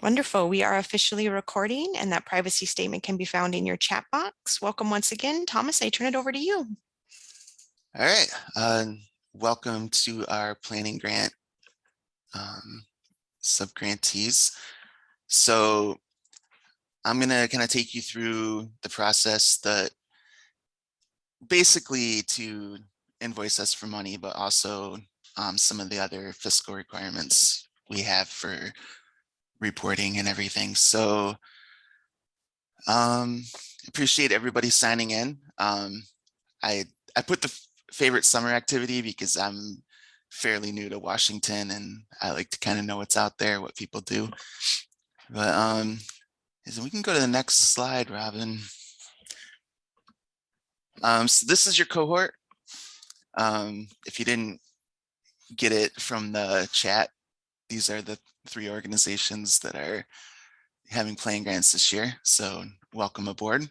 Wonderful. We are officially recording, and that privacy statement can be found in your chat box. Welcome once again. Thomas, I turn it over to you. All right. Welcome to our planning grant sub-grantees. So I'm going to kind of take you through the process that basically to invoice us for money, but also some of the other fiscal requirements we have for reporting and everything. So appreciate everybody signing in. I put the favorite summer activity because I'm fairly new to Washington and I like to kind of know what's out there, what people do. But we can go to the next slide, Robin. So this is your cohort. If you didn't get it from the chat, these are the 3 organizations that are having planning grants this year. So welcome aboard.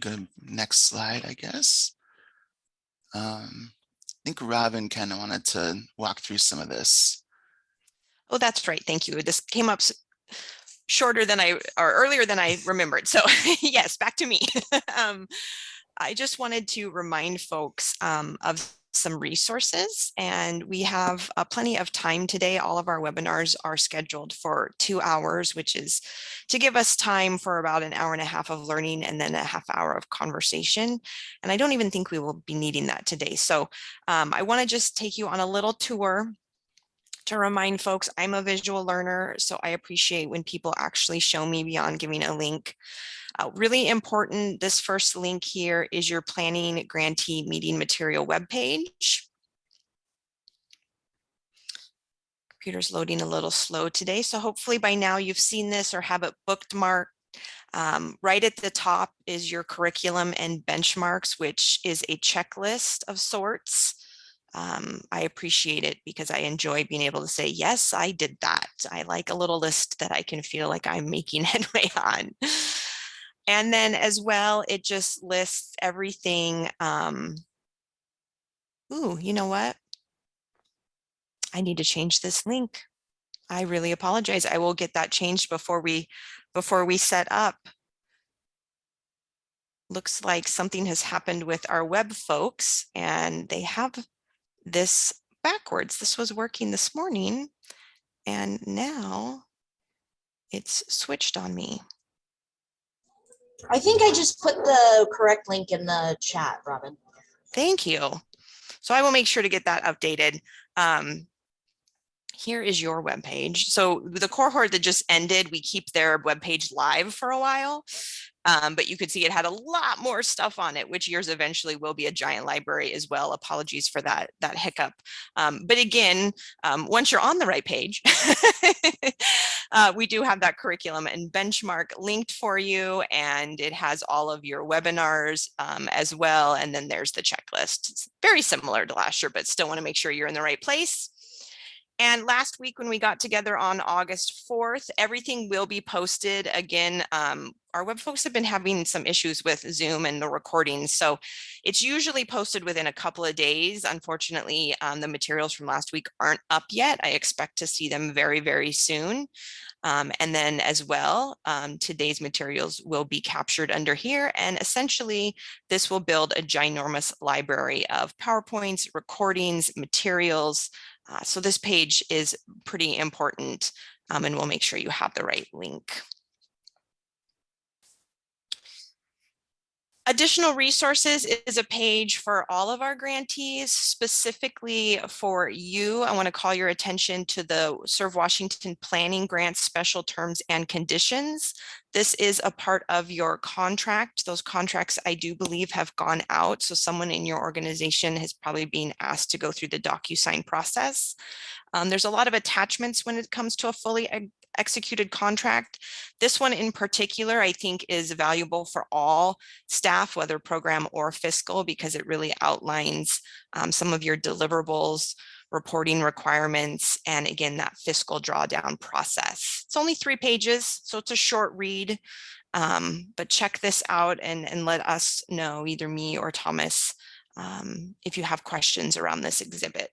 Go to next slide, I guess. I think Robin kind of wanted to walk through some of this. Oh, that's right. Thank you. This came up shorter than earlier than I remembered. So yes, back to me. I just wanted to remind folks of some resources, and we have plenty of time today. All of our webinars are scheduled for 2 hours, which is to give us time for about an hour and a half of learning and then a half hour of conversation. And I don't even think we will be needing that today. So I want to just take you on a little tour to remind folks I'm a visual learner, so I appreciate when people actually show me beyond giving a link. Really important, this first link here is your planning grantee meeting material webpage. Computer's loading a little slow today, so hopefully by now you've seen this or have it bookmarked. Right at the top is your curriculum and benchmarks, which is a checklist of sorts. I appreciate it because I enjoy being able to say, yes, I did that. I like a little list that I can feel like I'm making headway on. And then as well, it just lists everything. Ooh, you know what? I need to change this link. I really apologize. I will get that changed before we set up. Looks like something has happened with our web folks and they have this backwards. This was working this morning and now it's switched on me. I think I just put the correct link in the chat, Robin. Thank you. So I will make sure to get that updated. Here is your webpage. So the cohort that just ended, we keep their webpage live for a while. But you could see it had a lot more stuff on it, which yours eventually will be a giant library as well. Apologies for that hiccup. But again, once you're on the right page, we do have that curriculum and benchmark linked for you, and it has all of your webinars as well. And then there's the checklist. It's very similar to last year, but still want to make sure you're in the right place. And last week when we got together on August 4th, everything will be posted again. Our web folks have been having some issues with Zoom and the recordings, so it's usually posted within a couple of days. Unfortunately, the materials from last week aren't up yet. I expect to see them very, very soon. And then as well, today's materials will be captured under here. And essentially, this will build a ginormous library of PowerPoints, recordings, materials. So this page is pretty important, and we'll make sure you have the right link. Additional resources is a page for all of our grantees. Specifically for you, I want to call your attention to the Serve Washington Planning Grant Special Terms and Conditions. This is a part of your contract. Those contracts, I do believe, have gone out. So someone in your organization has probably been asked to go through the DocuSign process. There's a lot of attachments when it comes to a fully executed contract. This one in particular, I think, is valuable for all staff, whether program or fiscal, because it really outlines some of your deliverables, reporting requirements, and again, that fiscal drawdown process. It's only 3 pages, so it's a short read, but check this out and let us know, either me or Thomas, if you have questions around this exhibit.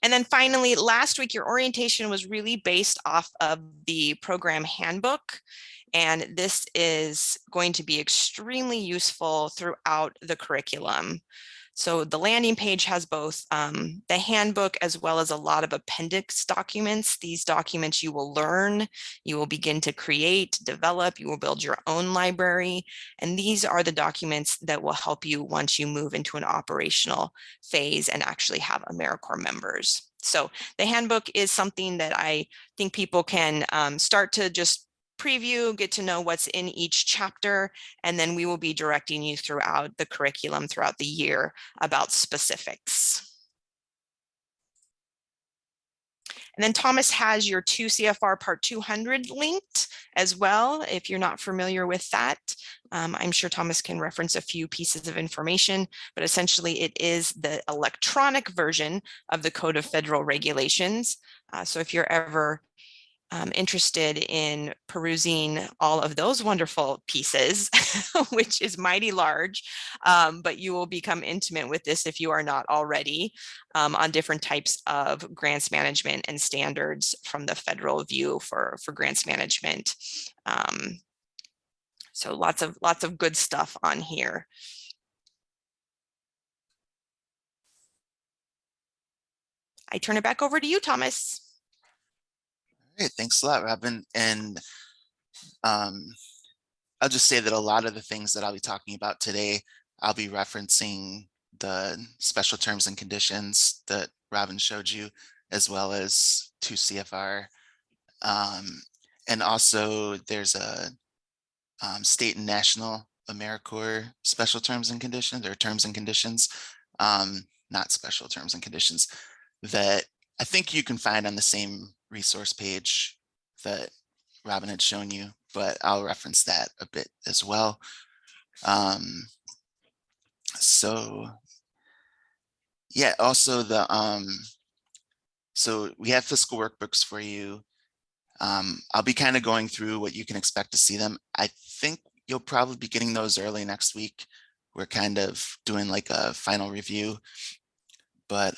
And then finally, last week, your orientation was really based off of the program handbook. And this is going to be extremely useful throughout the curriculum. So the landing page has both the handbook as well as a lot of appendix documents. These documents you will learn, you will begin to create, develop, you will build your own library. And these are the documents that will help you once you move into an operational phase and actually have AmeriCorps members. So the handbook is something that I think people can start to just preview, get to know what's in each chapter, and then we will be directing you throughout the curriculum throughout the year about specifics. And then Thomas has your 2 CFR Part 200 linked as well, if you're not familiar with that. I'm sure Thomas can reference a few pieces of information, but essentially it is the electronic version of the Code of Federal Regulations. So if you're ever interested in perusing all of those wonderful pieces, which is mighty large, but you will become intimate with this if you are not already, on different types of grants management and standards from the federal view for grants management. So lots of good stuff on here. I turn it back over to you, Thomas. Great, thanks a lot, Robin. And I'll just say that a lot of the things that I'll be talking about today, I'll be referencing the special terms and conditions that Robin showed you, as well as 2 CFR. And also there's a state and national AmeriCorps special terms and conditions, or terms and conditions, not special terms and conditions, that I think you can find on the same resource page that Robin had shown you, but I'll reference that a bit as well. So yeah, also so we have fiscal workbooks for you. I'll be kind of going through what you can expect to see them. I think you'll probably be getting those early next week. We're kind of doing like a final review, but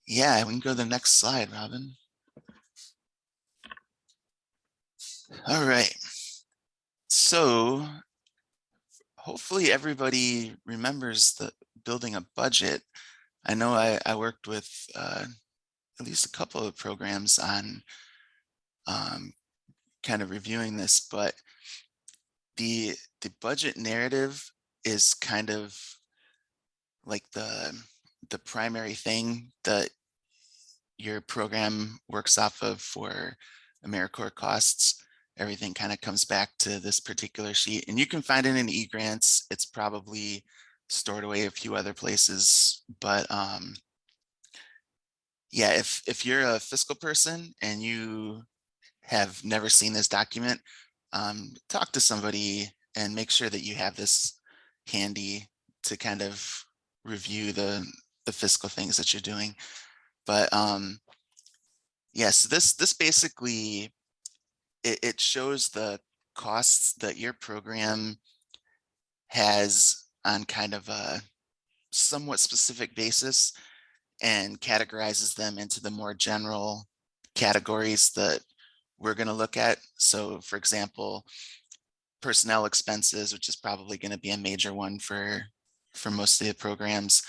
yeah, we can go to the next slide, Robin. All right. So hopefully everybody remembers the building a budget. I know I worked with at least a couple of programs on kind of reviewing this, but the budget narrative is kind of like the primary thing that your program works off of for AmeriCorps costs. Everything kind of comes back to this particular sheet, and you can find it in eGrants. It's probably stored away a few other places, but yeah, if you're a fiscal person and you have never seen this document, talk to somebody and make sure that you have this handy to kind of review the fiscal things that you're doing. But yes, this basically it shows the costs that your program has on kind of a somewhat specific basis, and categorizes them into the more general categories that we're going to look at. So for example, personnel expenses, which is probably going to be a major one for most of the programs.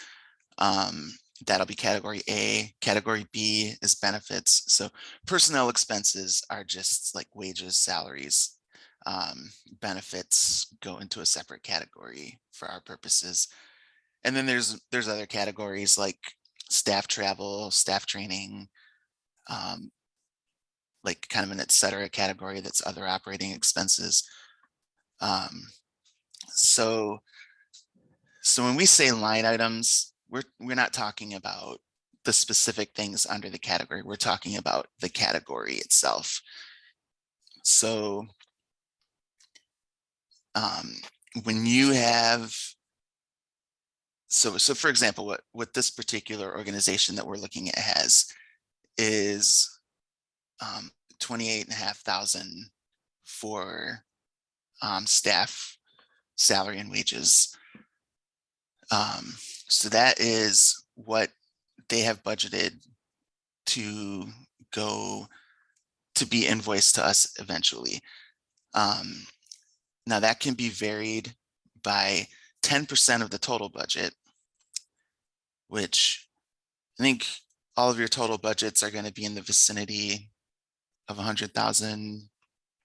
That'll be category A. Category B is benefits. So personnel expenses are just like wages, salaries. Benefits go into a separate category for our purposes. And then there's other categories like staff travel, staff training, like kind of an et cetera category that's other operating expenses. So when we say line items, we're not talking about the specific things under the category. We're talking about the category itself. So when you have, so for example, what this particular organization that we're looking at has is 28,500 for staff salary and wages. So that is what they have budgeted to go to be invoiced to us eventually. Now that can be varied by 10% of the total budget, which I think all of your total budgets are going to be in the vicinity of 100,000,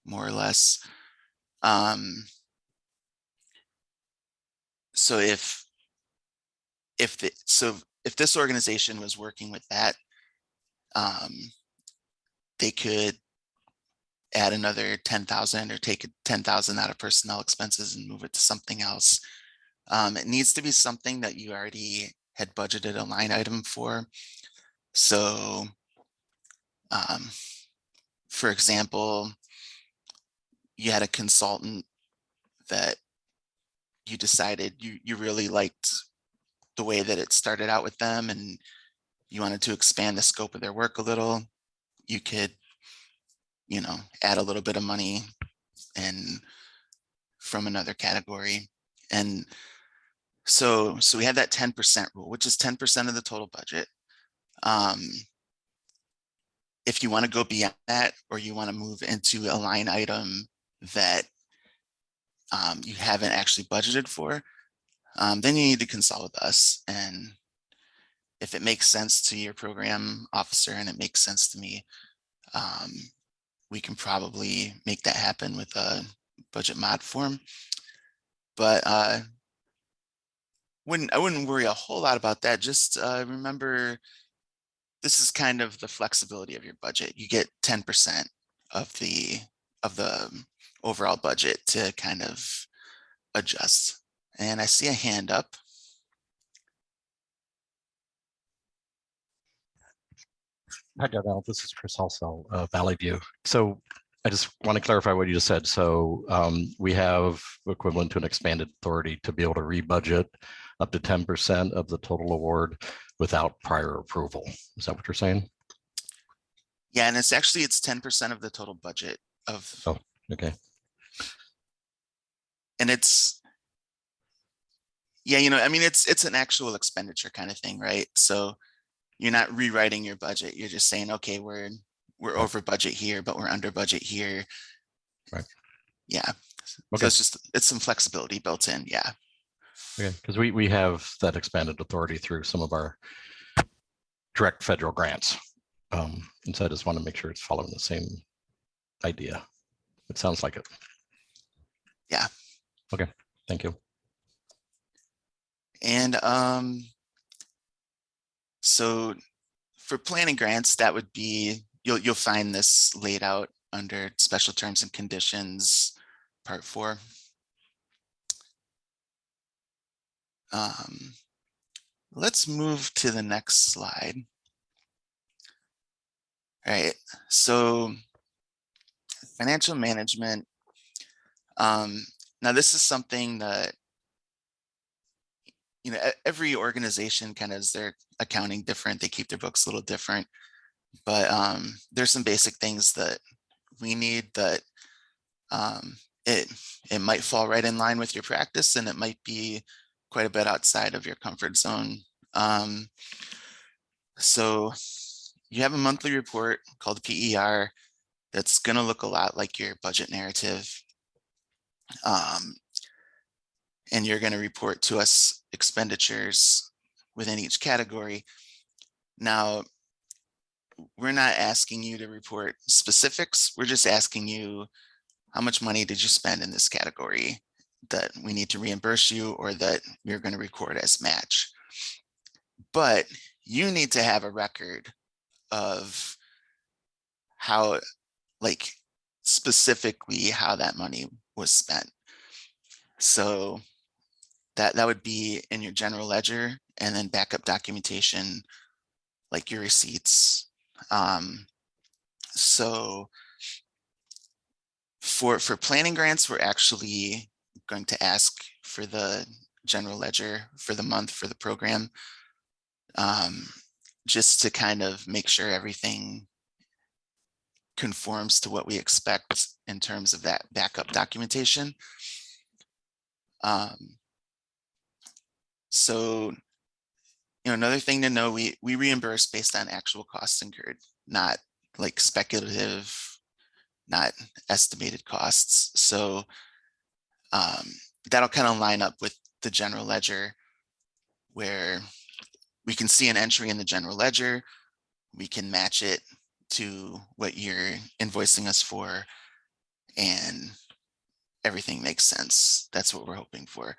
more or less. So if this organization was working with that, they could add another 10,000 or take 10,000 out of personnel expenses and move it to something else. It needs to be something that you already had budgeted a line item for. So, for example, you had a consultant that you decided you really liked the way that it started out with them and you wanted to expand the scope of their work a little, you could, add a little bit of money and from another category. And so we had that 10% rule, which is 10% of the total budget. If you want to go beyond that, or you want to move into a line item that you haven't actually budgeted for, then you need to consult with us. And if it makes sense to your program officer and it makes sense to me, we can probably make that happen with a budget mod form. But I wouldn't worry a whole lot about that. Just remember, this is kind of the flexibility of your budget. You get 10% of the overall budget to kind of adjust. And I see a hand up. Hi, Donnell. This is Chris also, Valley View. So I just want to clarify what you just said. So we have equivalent to an expanded authority to be able to rebudget up to 10% of the total award without prior approval. Is that what you're saying? Yeah, and it's 10% of the total budget of. Oh, okay. And it's, yeah, it's an actual expenditure kind of thing, right? So you're not rewriting your budget. You're just saying, okay, we're Right. over budget here, but we're under budget here. Right. Yeah. Okay. So it's some flexibility built in. Yeah. Okay. Because we have that expanded authority through some of our direct federal grants. And so I just want to make sure it's following the same idea. It sounds like it. Yeah. Okay. Thank you. And so for planning grants, that would be, you'll find this laid out under special terms and conditions, part 4. Let's move to the next slide. All right, so financial management. Now this is something that, every organization kind of is their accounting different. They keep their books a little different, but there's some basic things that we need that it might fall right in line with your practice, and it might be quite a bit outside of your comfort zone. So you have a monthly report called PER that's going to look a lot like your budget narrative. And you're going to report to us expenditures within each category. Now, we're not asking you to report specifics. We're just asking you, how much money did you spend in this category that we need to reimburse you or that you're going to record as match? But you need to have a record of how, like, specifically how that money was spent. So that would be in your general ledger, and then backup documentation like your receipts. So for planning grants, we're actually going to ask for the general ledger for the month for the program, just to kind of make sure everything conforms to what we expect in terms of that backup documentation. So another thing to know, we reimburse based on actual costs incurred, not like speculative, not estimated costs. So that'll kind of line up with the general ledger, where we can see an entry in the general ledger, we can match it to what you're invoicing us for, and everything makes sense. That's what we're hoping for.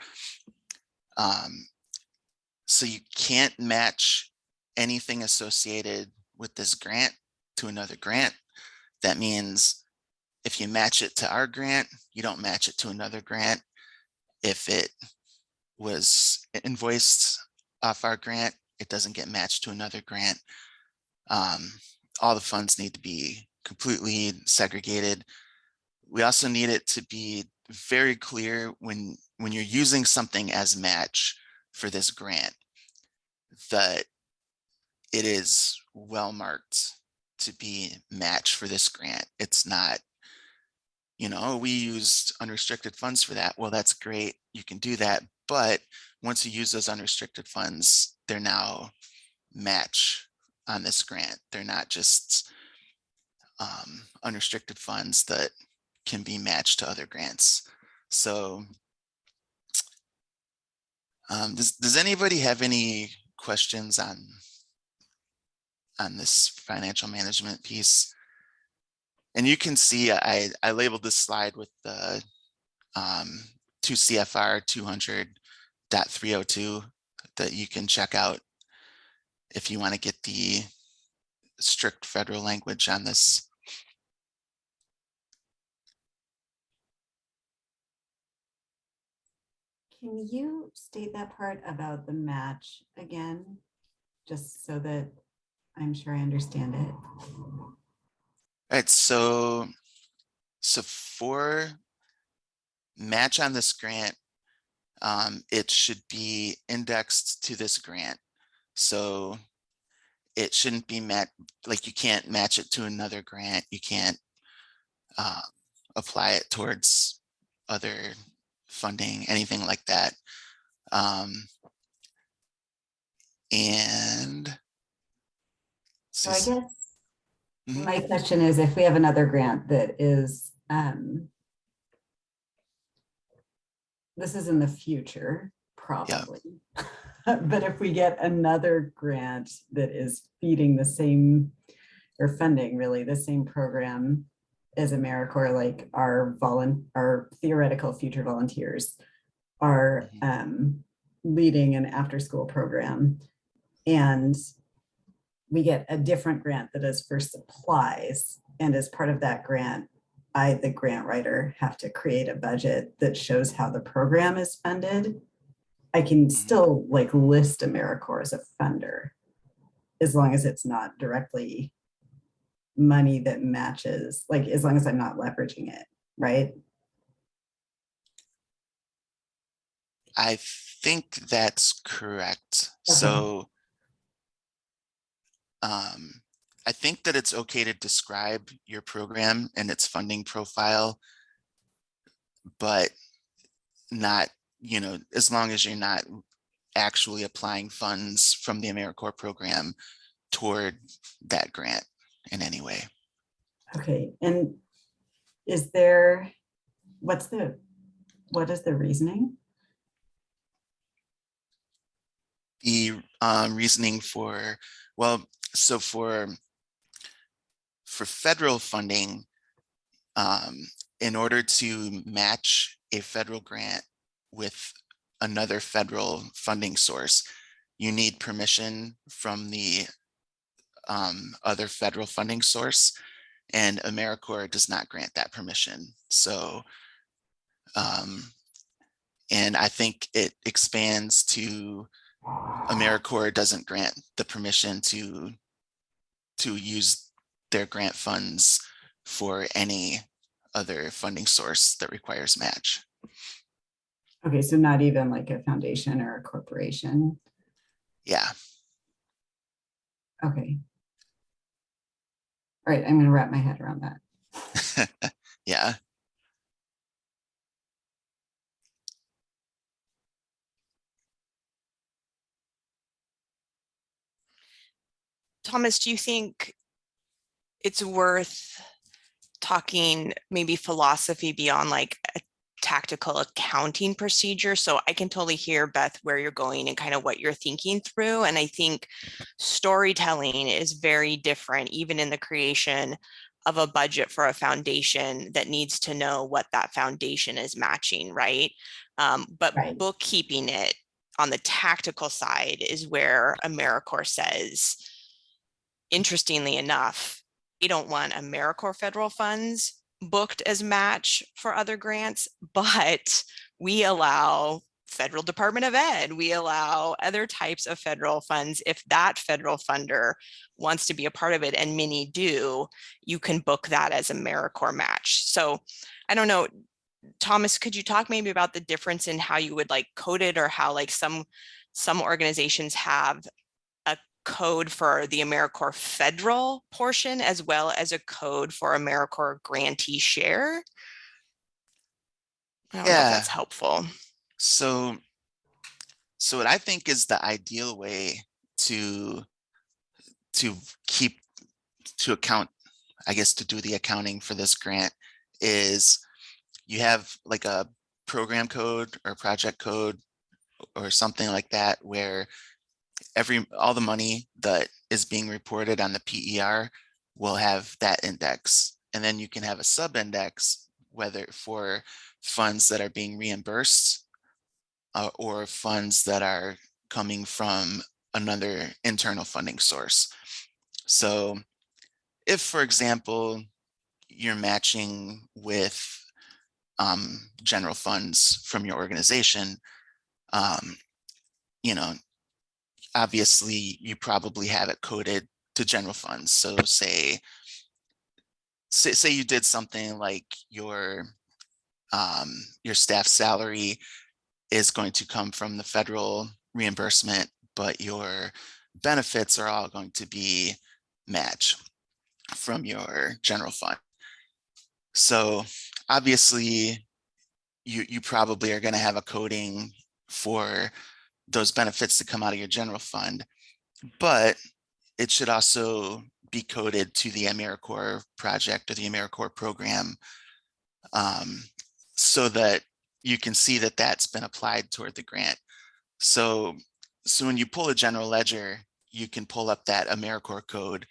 So you can't match anything associated with this grant to another grant. That means if you match it to our grant, you don't match it to another grant. If it was invoiced off our grant, it doesn't get matched to another grant. All the funds need to be completely segregated. We also need it to be very clear when you're using something as match for this grant, that it is well marked to be match for this grant. It's not, we used unrestricted funds for that. Well, that's great. You can do that. But once you use those unrestricted funds, they're now match on this grant. They're not just unrestricted funds that can be matched to other grants. So does anybody have any questions on this financial management piece? And you can see I labeled this slide with the 2 CFR 200.302 that you can check out if you want to get the strict federal language on this. Can you state that part about the match again, just so that I'm sure I understand it? All right, so for match on this grant, it should be indexed to this grant. So it shouldn't be like you can't match it to another grant. You can't apply it towards other funding, anything like that. And So I guess Mhm. my question is, if we have another grant that is, this is in the future, probably. But if we get another grant that is feeding the same, or funding really the same program as AmeriCorps, like our theoretical future volunteers are leading an after-school program, and we get a different grant that is for supplies, and as part of that grant, I, the grant writer, have to create a budget that shows how the program is funded. I can still like list AmeriCorps as a funder, as long as it's not directly money that matches, like as long as I'm not leveraging it, right? I think that's correct. Okay. So I think that it's okay to describe your program and its funding profile, but not, as long as you're not actually applying funds from the AmeriCorps program toward that grant in any way. Okay, and is there, what is the reasoning? The reasoning for, well, so for federal funding, in order to match a federal grant with another federal funding source, you need permission from the other federal funding source, and AmeriCorps does not grant that permission. So, and I think it expands to AmeriCorps doesn't grant the permission to use their grant funds for any other funding source that requires match. Okay, so not even like a foundation or a corporation. Yeah. Okay. All right, I'm gonna wrap my head around that. Yeah. Thomas, do you think it's worth talking maybe philosophy beyond like a tactical accounting procedure? So I can totally hear, Beth, where you're going and kind of what you're thinking through. And I think storytelling is very different, even in the creation of a budget for a foundation that needs to know what that foundation is matching, right? But Right. bookkeeping it on the tactical side is where AmeriCorps says, interestingly enough, we don't want AmeriCorps federal funds booked as match for other grants, but we allow federal Department of Ed, we allow other types of federal funds. If that federal funder wants to be a part of it, and many do, you can book that as AmeriCorps match. So I don't know, Thomas, could you talk maybe about the difference in how you would like code it, or how like some organizations have a code for the AmeriCorps federal portion as well as a code for AmeriCorps grantee share? I don't know if Yeah. that's helpful. So what I think is the ideal way to keep to account, I guess, to do the accounting for this grant is you have like a program code or project code or something like that, where all the money that is being reported on the PER will have that index. And then you can have a sub index, whether for funds that are being reimbursed or funds that are coming from another internal funding source. So if, for example, you're matching with general funds from your organization, you know, obviously you probably have it coded to general funds. So say you did something like your staff salary is going to come from the federal reimbursement, but your benefits are all going to be matched from your general fund. So obviously you probably are going to have a coding for those benefits to come out of your general fund, but it should also be coded to the AmeriCorps project or the AmeriCorps program, so that you can see that that's been applied toward the grant. So when you pull a general ledger, you can pull up that AmeriCorps code,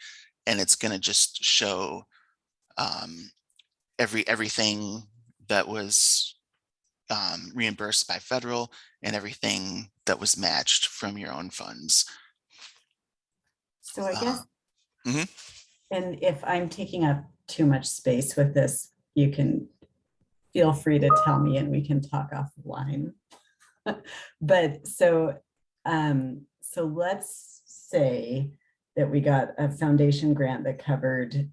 and it's going to just show everything that was reimbursed by federal and everything that was matched from your own funds. So I guess, Mhm. and if I'm taking up too much space with this, you can feel free to tell me and we can talk offline. But so let's say that we got a foundation grant that covered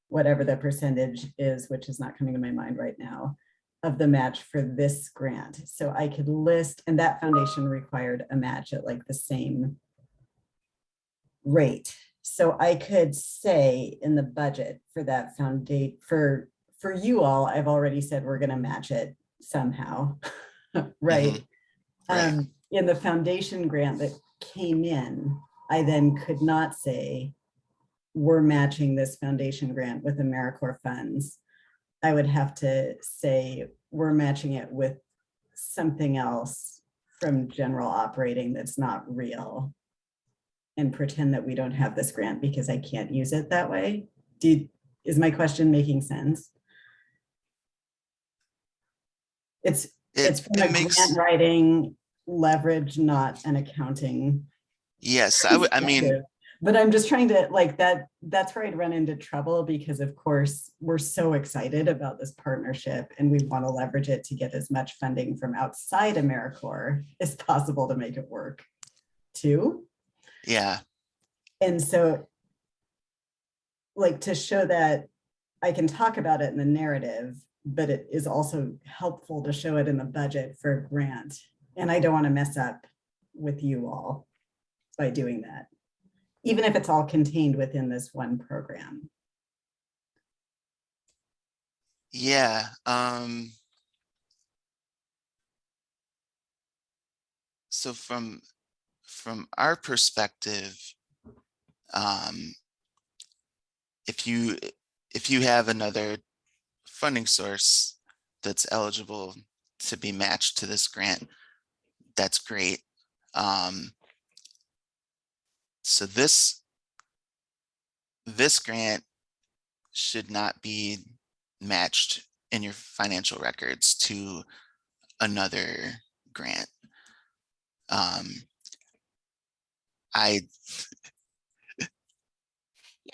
whatever the percentage is, which is not coming to my mind right now, of the match for this grant. So I could list, and that foundation required a match at like the same rate. So I could say in the budget for that foundation, for you all, I've already said we're going to match it somehow, right? Right. In the foundation grant that came in, I then could not say we're matching this foundation grant with AmeriCorps funds. I would have to say we're matching it with something else from general operating that's not real, and pretend that we don't have this grant because I can't use it that way. Is my question making sense? It's from a grant writing leverage, not an accounting. Yes, I mean, but I'm just trying to like that. That's where I'd run into trouble, because of course we're so excited about this partnership and we want to leverage it to get as much funding from outside AmeriCorps as possible to make it work too. Yeah. And so like to show that I can talk about it in the narrative, but it is also helpful to show it in the budget for a grant. And I don't want to mess up with you all by doing that, even if it's all contained within this one program. Yeah. So from our perspective, If you have another funding source that's eligible to be matched to this grant, that's great. So this grant should not be matched in your financial records to another grant. I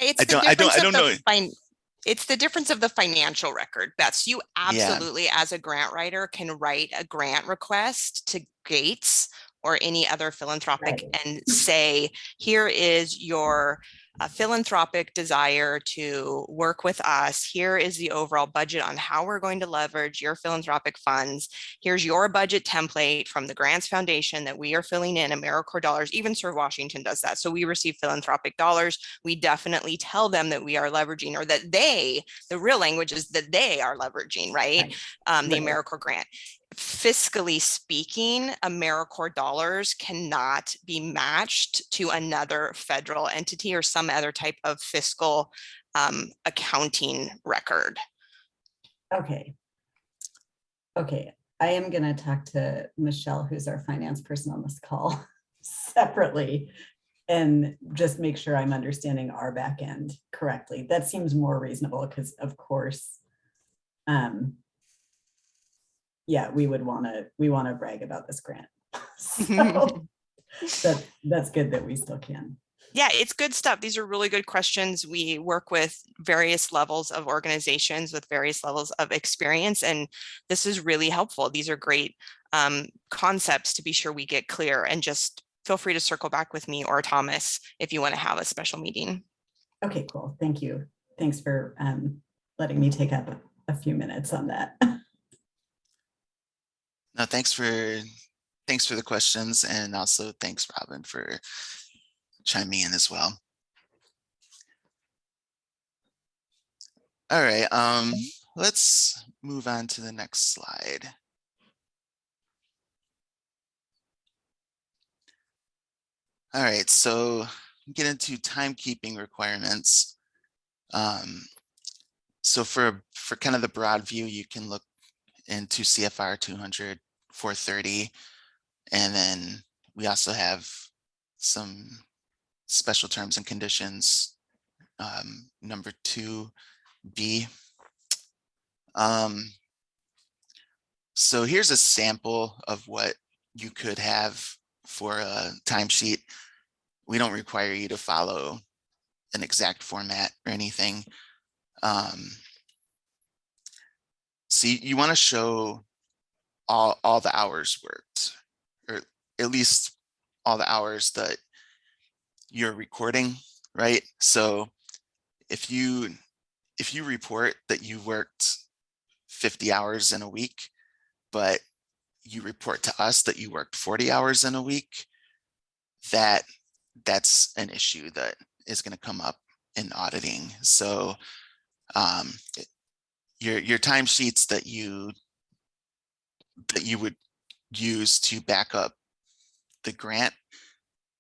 It's the difference of the it's the difference of the financial record. Beth, you absolutely, as a grant writer, can write a grant request to Gates or any other philanthropic and say, here is your philanthropic desire to work with us. Here is the overall budget on how we're going to leverage your philanthropic funds. Here's your budget template from the Grants Foundation that we are filling in AmeriCorps dollars. Even Serve Washington does that. So we receive philanthropic dollars. We definitely tell them that we are leveraging, or that the real language is that they are leveraging, right? The AmeriCorps grant. Fiscally speaking, AmeriCorps dollars cannot be matched to another federal entity or some other type of fiscal accounting record. Okay. Okay, I am going to talk to Michelle, who's our finance person on this call, separately, and just make sure I'm understanding our back end correctly. That seems more reasonable because, of course, yeah, we want to brag about this grant. So that's good that we still can. Yeah, it's good stuff. These are really good questions. We work with various levels of organizations with various levels of experience, and this is really helpful. These are great concepts to be sure we get clear, and just feel free to circle back with me or Thomas if you want to have a special meeting. Okay, cool. Thank you. Thanks for letting me take up a few minutes on that. No, thanks for the questions, and also thanks, Robin, for chiming in as well. All right, let's move on to the next slide. All right, so get into timekeeping requirements. So for kind of the broad view, you can look into CFR 200-430, and then we also have some special terms and conditions, number 2B. So here's a sample of what you could have for a timesheet. We don't require you to follow an exact format or anything. So you want to show all the hours worked, or at least all the hours that you're recording, right? So if you report that you worked 50 hours in a week, but you report to us that you worked 40 hours in a week, that's an issue that is going to come up in auditing. So your timesheets that you would use to back up the grant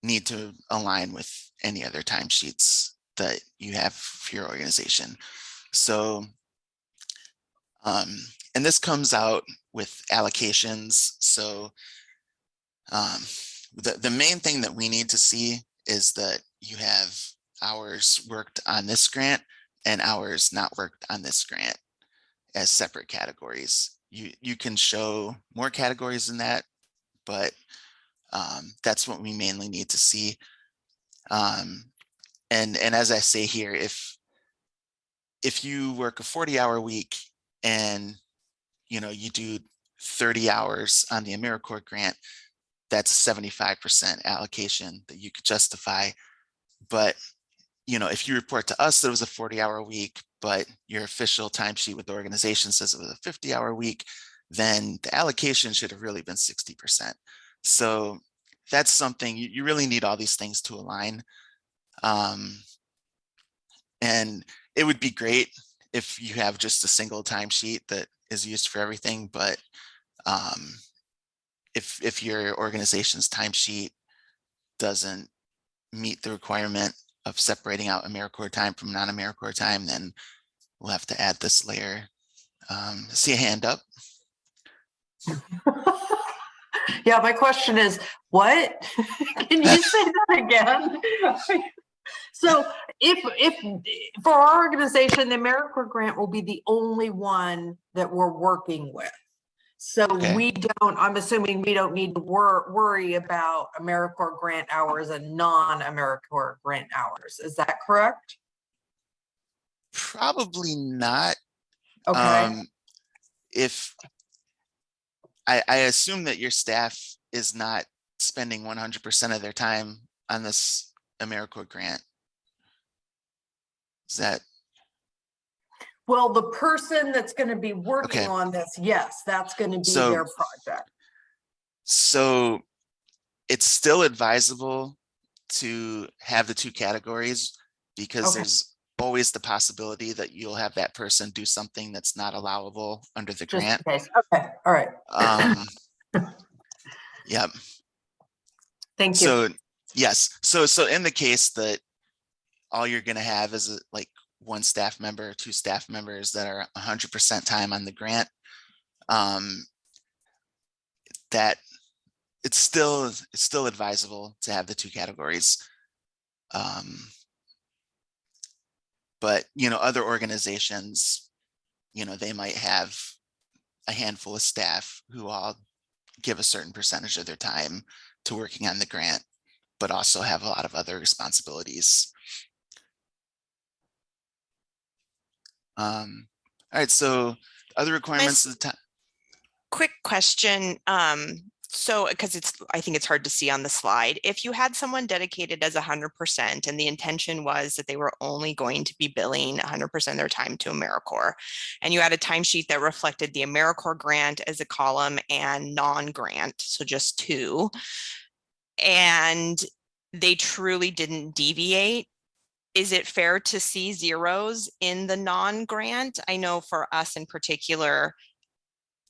need to align with any other timesheets that you have for your organization. So, and this comes out with allocations. So the main thing that we need to see is that you have hours worked on this grant and hours not worked on this grant as separate categories. You can show more categories than that, but that's what we mainly need to see. And as I say here, if you work a 40-hour week and you do 30 hours on the AmeriCorps grant, that's a 75% allocation that you could justify. But if you report to us that it was a 40-hour week, but your official timesheet with the organization says it was a 50-hour week, then the allocation should have really been 60%. So that's something you really need all these things to align. And it would be great if you have just a single timesheet that is used for everything, but if your organization's timesheet doesn't meet the requirement of separating out AmeriCorps time from non-AmeriCorps time, then we'll have to add this layer. See a hand up. Yeah, my question is, what? Can you say that again? So if for our organization, the AmeriCorps grant will be the only one that we're working with. So Okay. we don't, I'm assuming we don't need to worry about AmeriCorps grant hours and non-AmeriCorps grant hours. Is that correct? Probably not. Okay. If I assume that your staff is not spending 100% of their time on this AmeriCorps grant. Is that Well, the person that's going to be working okay? on this, yes, that's going to be So- their project. So it's still advisable to have the two categories because Okay. there's always the possibility that you'll have that person do something that's not allowable under the Just grant. in case. Okay. All right. Yep. Thank you. So yes, so in the case that all you're going to have is like one staff member or two staff members that are 100% time on the grant, that it's still advisable to have the two categories. But other organizations, they might have a handful of staff who all give a certain percentage of their time to working on the grant, but also have a lot of other responsibilities. All right, so other requirements of the time. Quick question. So, because I think it's hard to see on the slide. If you had someone dedicated as 100% and the intention was that they were only going to be billing 100% of their time to AmeriCorps, and you had a timesheet that reflected the AmeriCorps grant as a column and non-grant, so just two, and they truly didn't deviate, is it fair to see zeros in the non-grant? I know for us in particular,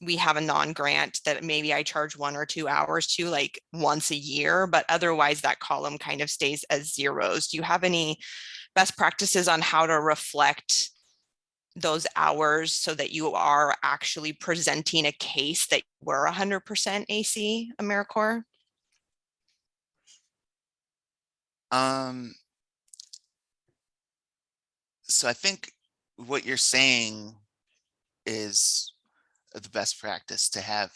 we have a non-grant that maybe I charge 1 or 2 hours to, like once a year, but otherwise that column kind of stays as zeros. Do you have any best practices on how to reflect those hours so that you are actually presenting a case that we're 100% AC AmeriCorps? So I think what you're saying is the best practice to have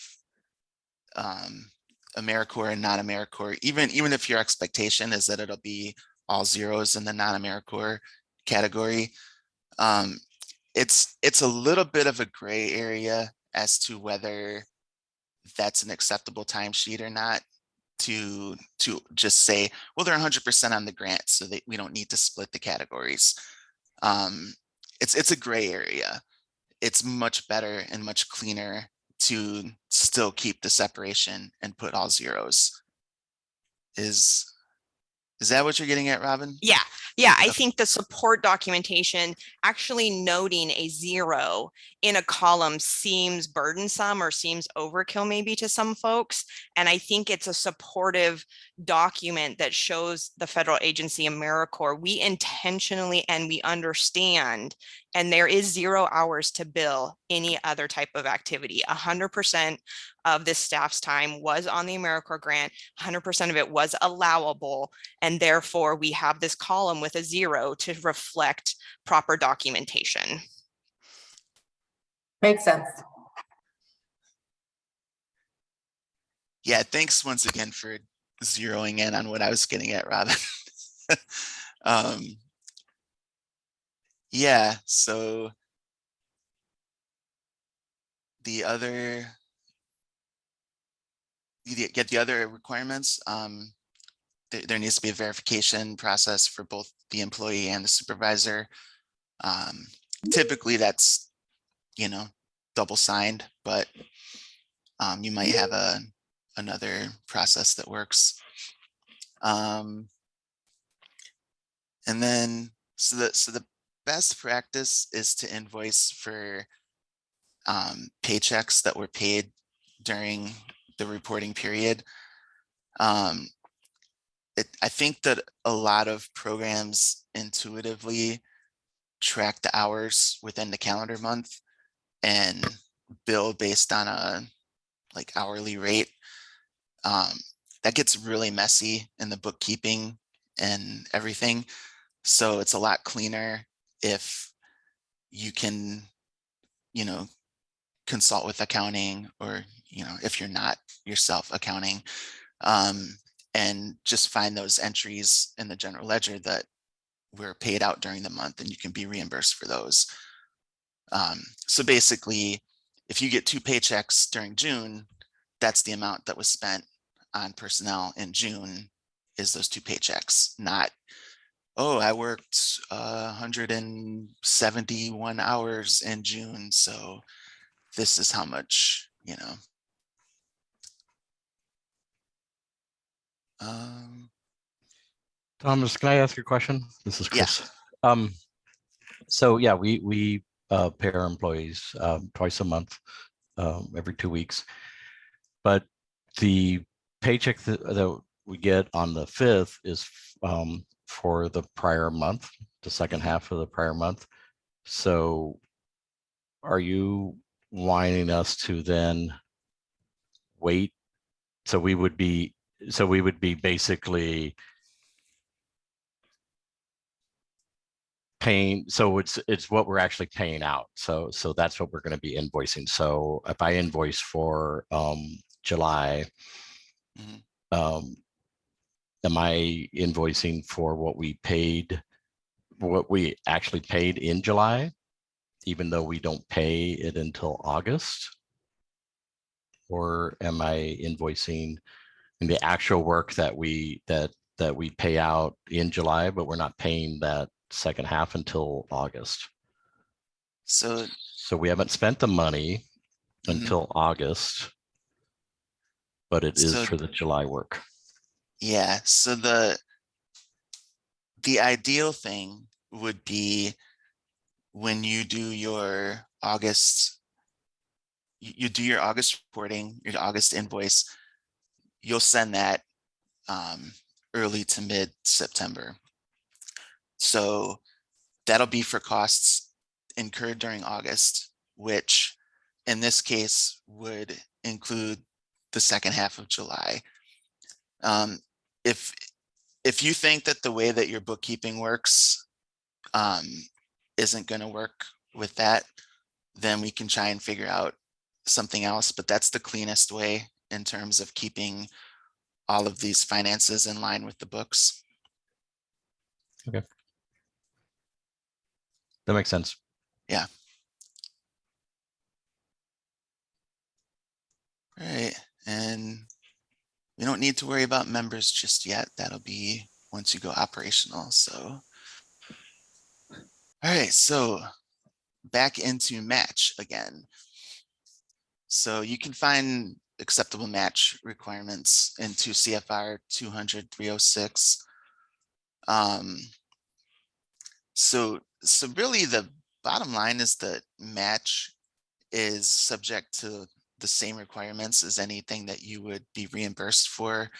AmeriCorps and non-AmeriCorps, even if your expectation is that it'll be all zeros in the non-AmeriCorps category. It's a little bit of a gray area as to whether that's an acceptable timesheet or not, to just say, well, they're 100% on the grant, so that we don't need to split the categories. It's a gray area. It's much better and much cleaner to still keep the separation and put all zeros. Is that what you're getting at, Robin? Yeah. I think the support documentation actually noting a zero in a column seems burdensome or seems overkill maybe to some folks. And I think it's a supportive document that shows the federal agency AmeriCorps, we intentionally and we understand, and there is 0 hours to bill any other type of activity. 100% of this staff's time was on the AmeriCorps grant, 100% of it was allowable, and therefore we have this column with a 0 to reflect proper documentation. Makes sense. Yeah, thanks once again for zeroing in on what I was getting at, Robin. Yeah, so the other, you get the other requirements. There needs to be a verification process for both the employee and the supervisor. Typically that's, double signed, but you might have another process that works. And then, so the best practice is to invoice for paychecks that were paid during the reporting period. I think that a lot of programs intuitively track the hours within the calendar month and bill based on a like hourly rate. That gets really messy in the bookkeeping and everything. So it's a lot cleaner if you can, you know, consult with accounting, or, you know, if you're not yourself accounting, and just find those entries in the general ledger that were paid out during the month, and you can be reimbursed for those. So basically, if you get 2 paychecks during June, that's the amount that was spent on personnel in June, is those 2 paychecks, not, oh, I worked 171 hours in June, so this is how much, you know. Thomas, can I ask you a question? This is Yeah. Chris. So yeah, we pay our employees twice a month, every 2 weeks. But the paycheck that we get on the 5th is for the prior month, the second half of the prior month. So are you wanting us to then wait? So we would be basically paying, so it's what we're actually paying out. So that's what we're going to be invoicing. So if I invoice for July, Mhm. am I invoicing for what we actually paid in July, even though we don't pay it until August? Or am I invoicing in the actual work that we pay out in July, but we're not paying that second half until August? So So we haven't spent the money mhm. until August, but it is So for the July work. yeah, so the ideal thing would be when you do your August, you do your August reporting, your August invoice, you'll send that early to mid September. So that'll be for costs incurred during August, which in this case would include the second half of July. If you think that the way that your bookkeeping works isn't going to work with that, then we can try and figure out something else. But that's the cleanest way in terms of keeping all of these finances in line with the books. Okay. That makes sense. Yeah. All right. And we don't need to worry about members just yet. That'll be once you go operational. So, all right. So back into match again. So you can find acceptable match requirements into CFR 200-306. So really the bottom line is that match is subject to the same requirements as anything that you would be reimbursed for.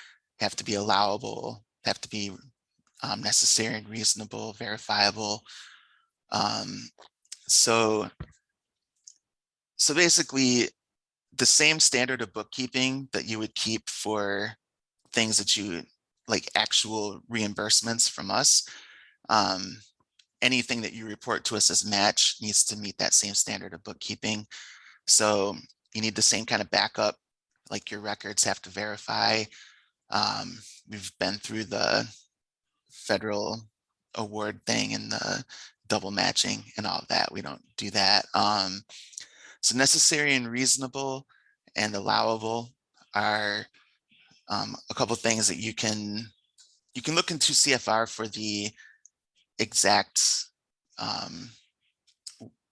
Have to be allowable, have to be necessary and reasonable, verifiable. So basically the same standard of bookkeeping that you would keep for things that you like actual reimbursements from us. Anything that you report to us as match needs to meet that same standard of bookkeeping. So you need the same kind of backup, like your records have to verify. We've been through the federal award thing and the double matching and all of that. We don't do that. So necessary and reasonable and allowable are a couple of things that you can look into CFR for the exact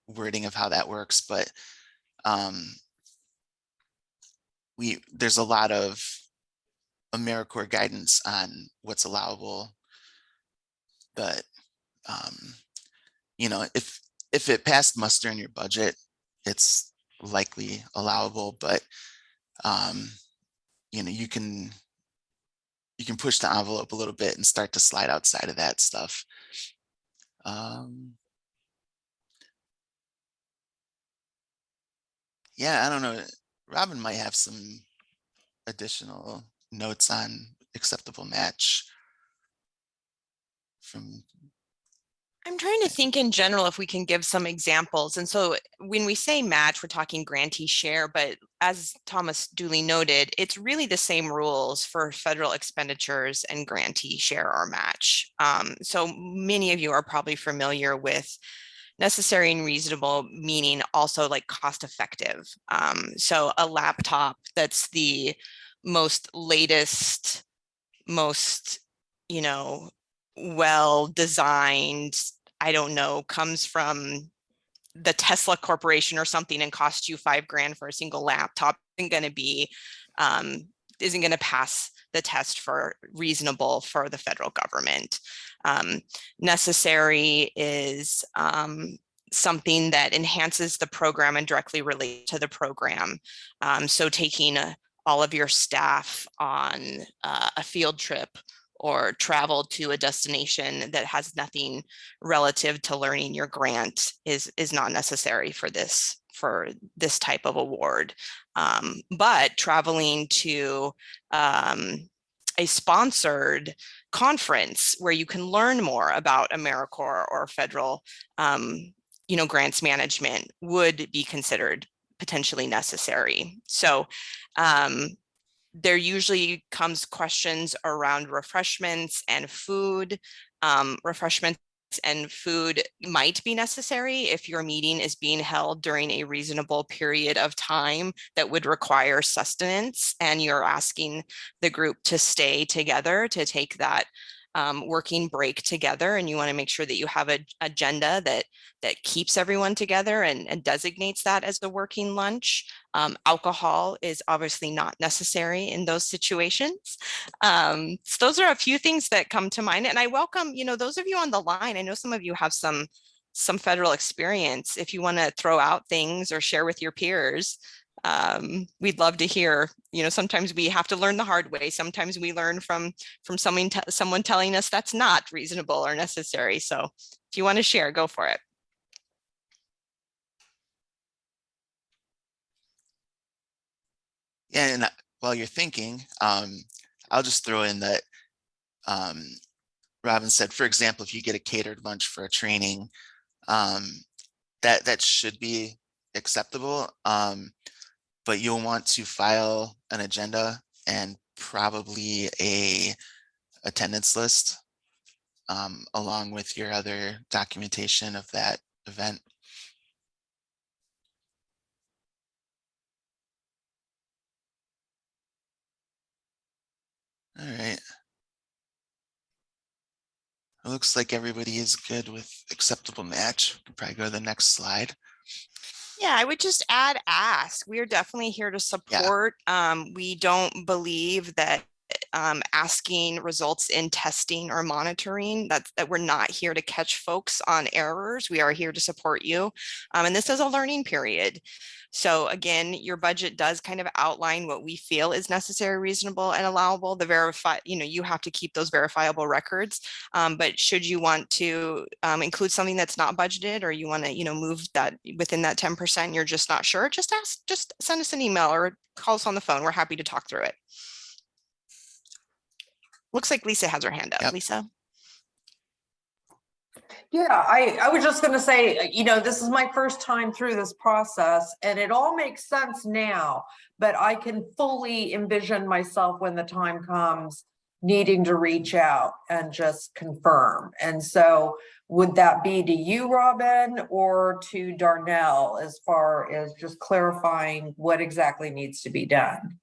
wording of how that works, but there's a lot of AmeriCorps guidance on what's allowable, but you know, if it passed muster in your budget, it's likely allowable, but you know, you can you can push the envelope a little bit and start to slide outside of that stuff. Yeah, I don't know. Robin might have some additional notes on acceptable match from. I'm trying to think in general if we can give some examples. And so when we say match, we're talking grantee share, but as Thomas duly noted, it's really the same rules for federal expenditures and grantee share or match. So many of you are probably familiar with necessary and reasonable, meaning also like cost effective. So a laptop that's the most latest, most, you know, well designed, I don't know, comes from the Tesla Corporation or something and costs you $5,000 for a single laptop isn't going to be isn't going to pass the test for reasonable for the federal government. Necessary is something that enhances the program and directly relate to the program. So taking all of your staff on a field trip or travel to a destination that has nothing relative to learning your grant is not necessary for this type of award. But traveling to a sponsored conference where you can learn more about AmeriCorps or federal grants management would be considered potentially necessary. So there usually comes questions around refreshments and food. Refreshments and food might be necessary if your meeting is being held during a reasonable period of time that would require sustenance, and you're asking the group to stay together to take that working break together, and you want to make sure that you have an agenda that keeps everyone together and designates that as the working lunch. Alcohol is obviously not necessary in those situations. So those are a few things that come to mind, and I welcome, those of you on the line. I know some of you have some federal experience. If you want to throw out things or share with your peers, we'd love to hear. Sometimes we have to learn the hard way. Sometimes we learn from someone telling us that's not reasonable or necessary. So if you want to share, go for it. Yeah, and while you're thinking, I'll just throw in that Robin said, for example, if you get a catered lunch for a training, that should be acceptable. But you'll want to file an agenda and probably a attendance list along with your other documentation of that event. All right. It looks like everybody is good with acceptable match. We can probably go to the next slide. Yeah, I would just add ask. We are definitely here to support. We don't believe that asking results in testing or monitoring, that we're not here to catch folks on errors. We are here to support you. And this is a learning period. So again, your budget does kind of outline what we feel is necessary, reasonable, and allowable. The verify, you have to keep those verifiable records. But should you want to include something that's not budgeted, or you want to, move that within that 10%, you're just not sure, just send us an email or call us on the phone. We're happy to talk through it. Looks like Lisa has her hand up. Yep. Lisa. Yeah, I was just going to say, this is my first time through this process, and it all makes sense now, but I can fully envision myself when the time comes needing to reach out and just confirm. And so would that be to you, Robin, or to Darnell, as far as just clarifying what exactly needs to be done?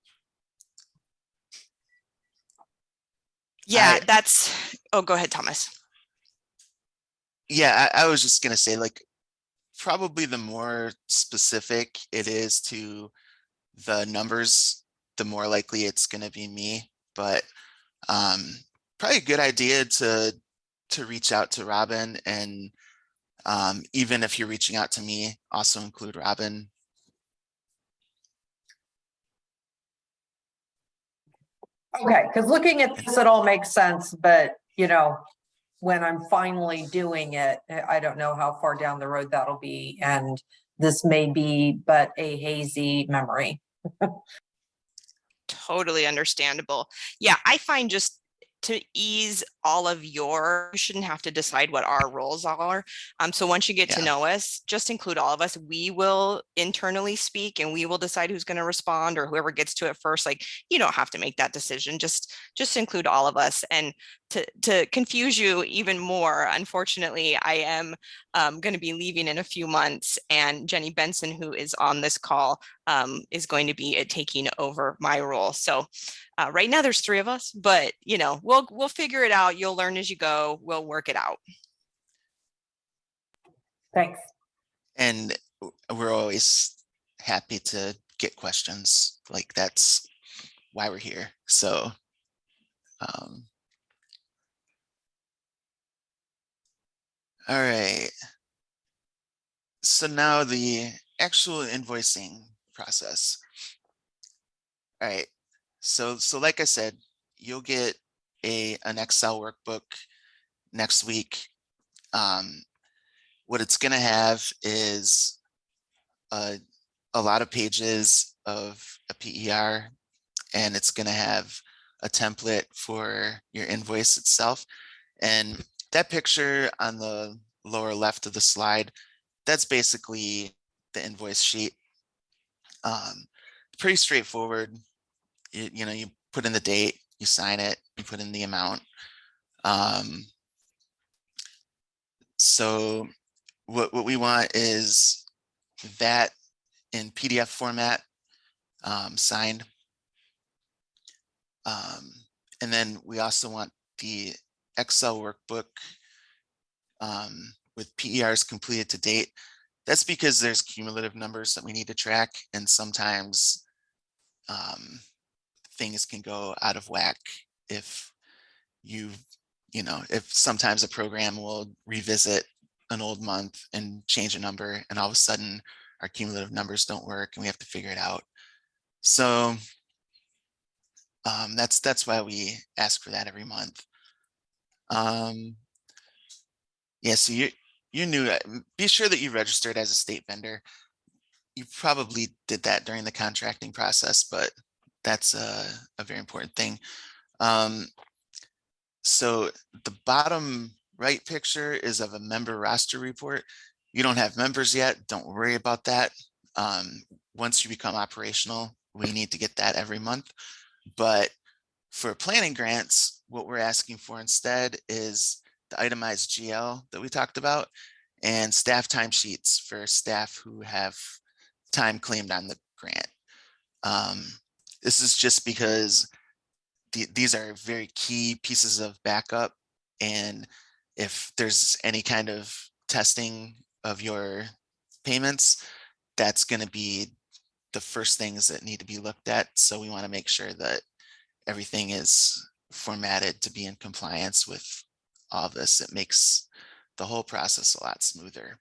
Yeah, oh, go ahead, Thomas. Yeah, I was just going to say, like, probably the more specific it is to the numbers, the more likely it's going to be me. But probably a good idea to reach out to Robin, and even if you're reaching out to me, also include Robin. Okay, because looking at this, it all makes sense, but you know, when I'm finally doing it, I don't know how far down the road that'll be, and this may be but a hazy memory. Totally understandable. Yeah, I find just to ease all of you shouldn't have to decide what our roles are. So once you get to Yeah. know us, just include all of us. We will internally speak and we will decide who's going to respond or whoever gets to it first. Like, you don't have to make that decision. Just include all of us. And to confuse you even more, unfortunately, I am going to be leaving in a few months, and Jenny Benson, who is on this call, is going to be taking over my role. So right now there's 3 of us, but you know, we'll figure it out. You'll learn as you go. We'll work it out. Thanks. And we're always happy to get questions. Like, that's why we're here. So all right. So now the actual invoicing process. All right. So like I said, you'll get an Excel workbook next week. What it's going to have is a lot of pages of a PER, and it's going to have a template for your invoice itself. And that picture on the lower left of the slide, that's basically the invoice sheet. Pretty straightforward. You know, you put in the date, you sign it, you put in the amount. So what we want is that in PDF format, signed. And then we also want the Excel workbook with PERs completed to date. That's because there's cumulative numbers that we need to track, and sometimes things can go out of whack if if sometimes a program will revisit an old month and change a number, and all of a sudden our cumulative numbers don't work and we have to figure it out. So that's why we ask for that every month. Yeah, so you knew, be sure that you registered as a state vendor. You probably did that during the contracting process, but that's a very important thing. So the bottom right picture is of a member roster report. You don't have members yet, don't worry about that. Once you become operational, we need to get that every month. But for planning grants, what we're asking for instead is the itemized GL that we talked about, and staff timesheets for staff who have time claimed on the grant. This is just because these are very key pieces of backup, and if there's any kind of testing of your payments, that's going to be the first things that need to be looked at. So we want to make sure that everything is formatted to be in compliance with all of this. It makes the whole process a lot smoother.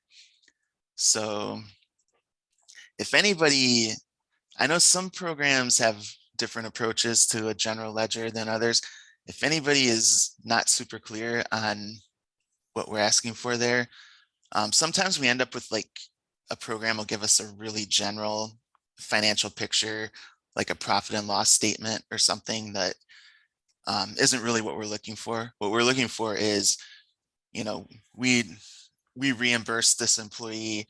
So if anybody, I know some programs have different approaches to a general ledger than others. If anybody is not super clear on what we're asking for there, sometimes we end up with like a program will give us a really general financial picture, like a profit and loss statement or something that isn't really what we're looking for. What we're looking for is, you know, we reimburse this employee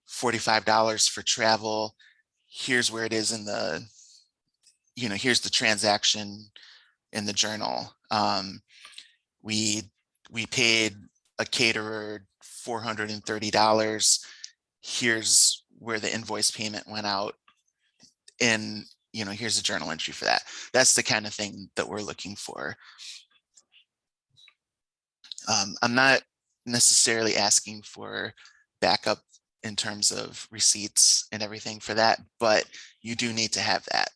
$45 for travel. Here's where it is in the, here's the transaction in the journal. We paid a caterer $430. Here's where the invoice payment went out, and here's a journal entry for that. That's the kind of thing that we're looking for. I'm not necessarily asking for backup in terms of receipts and everything for that, but you do need to have that.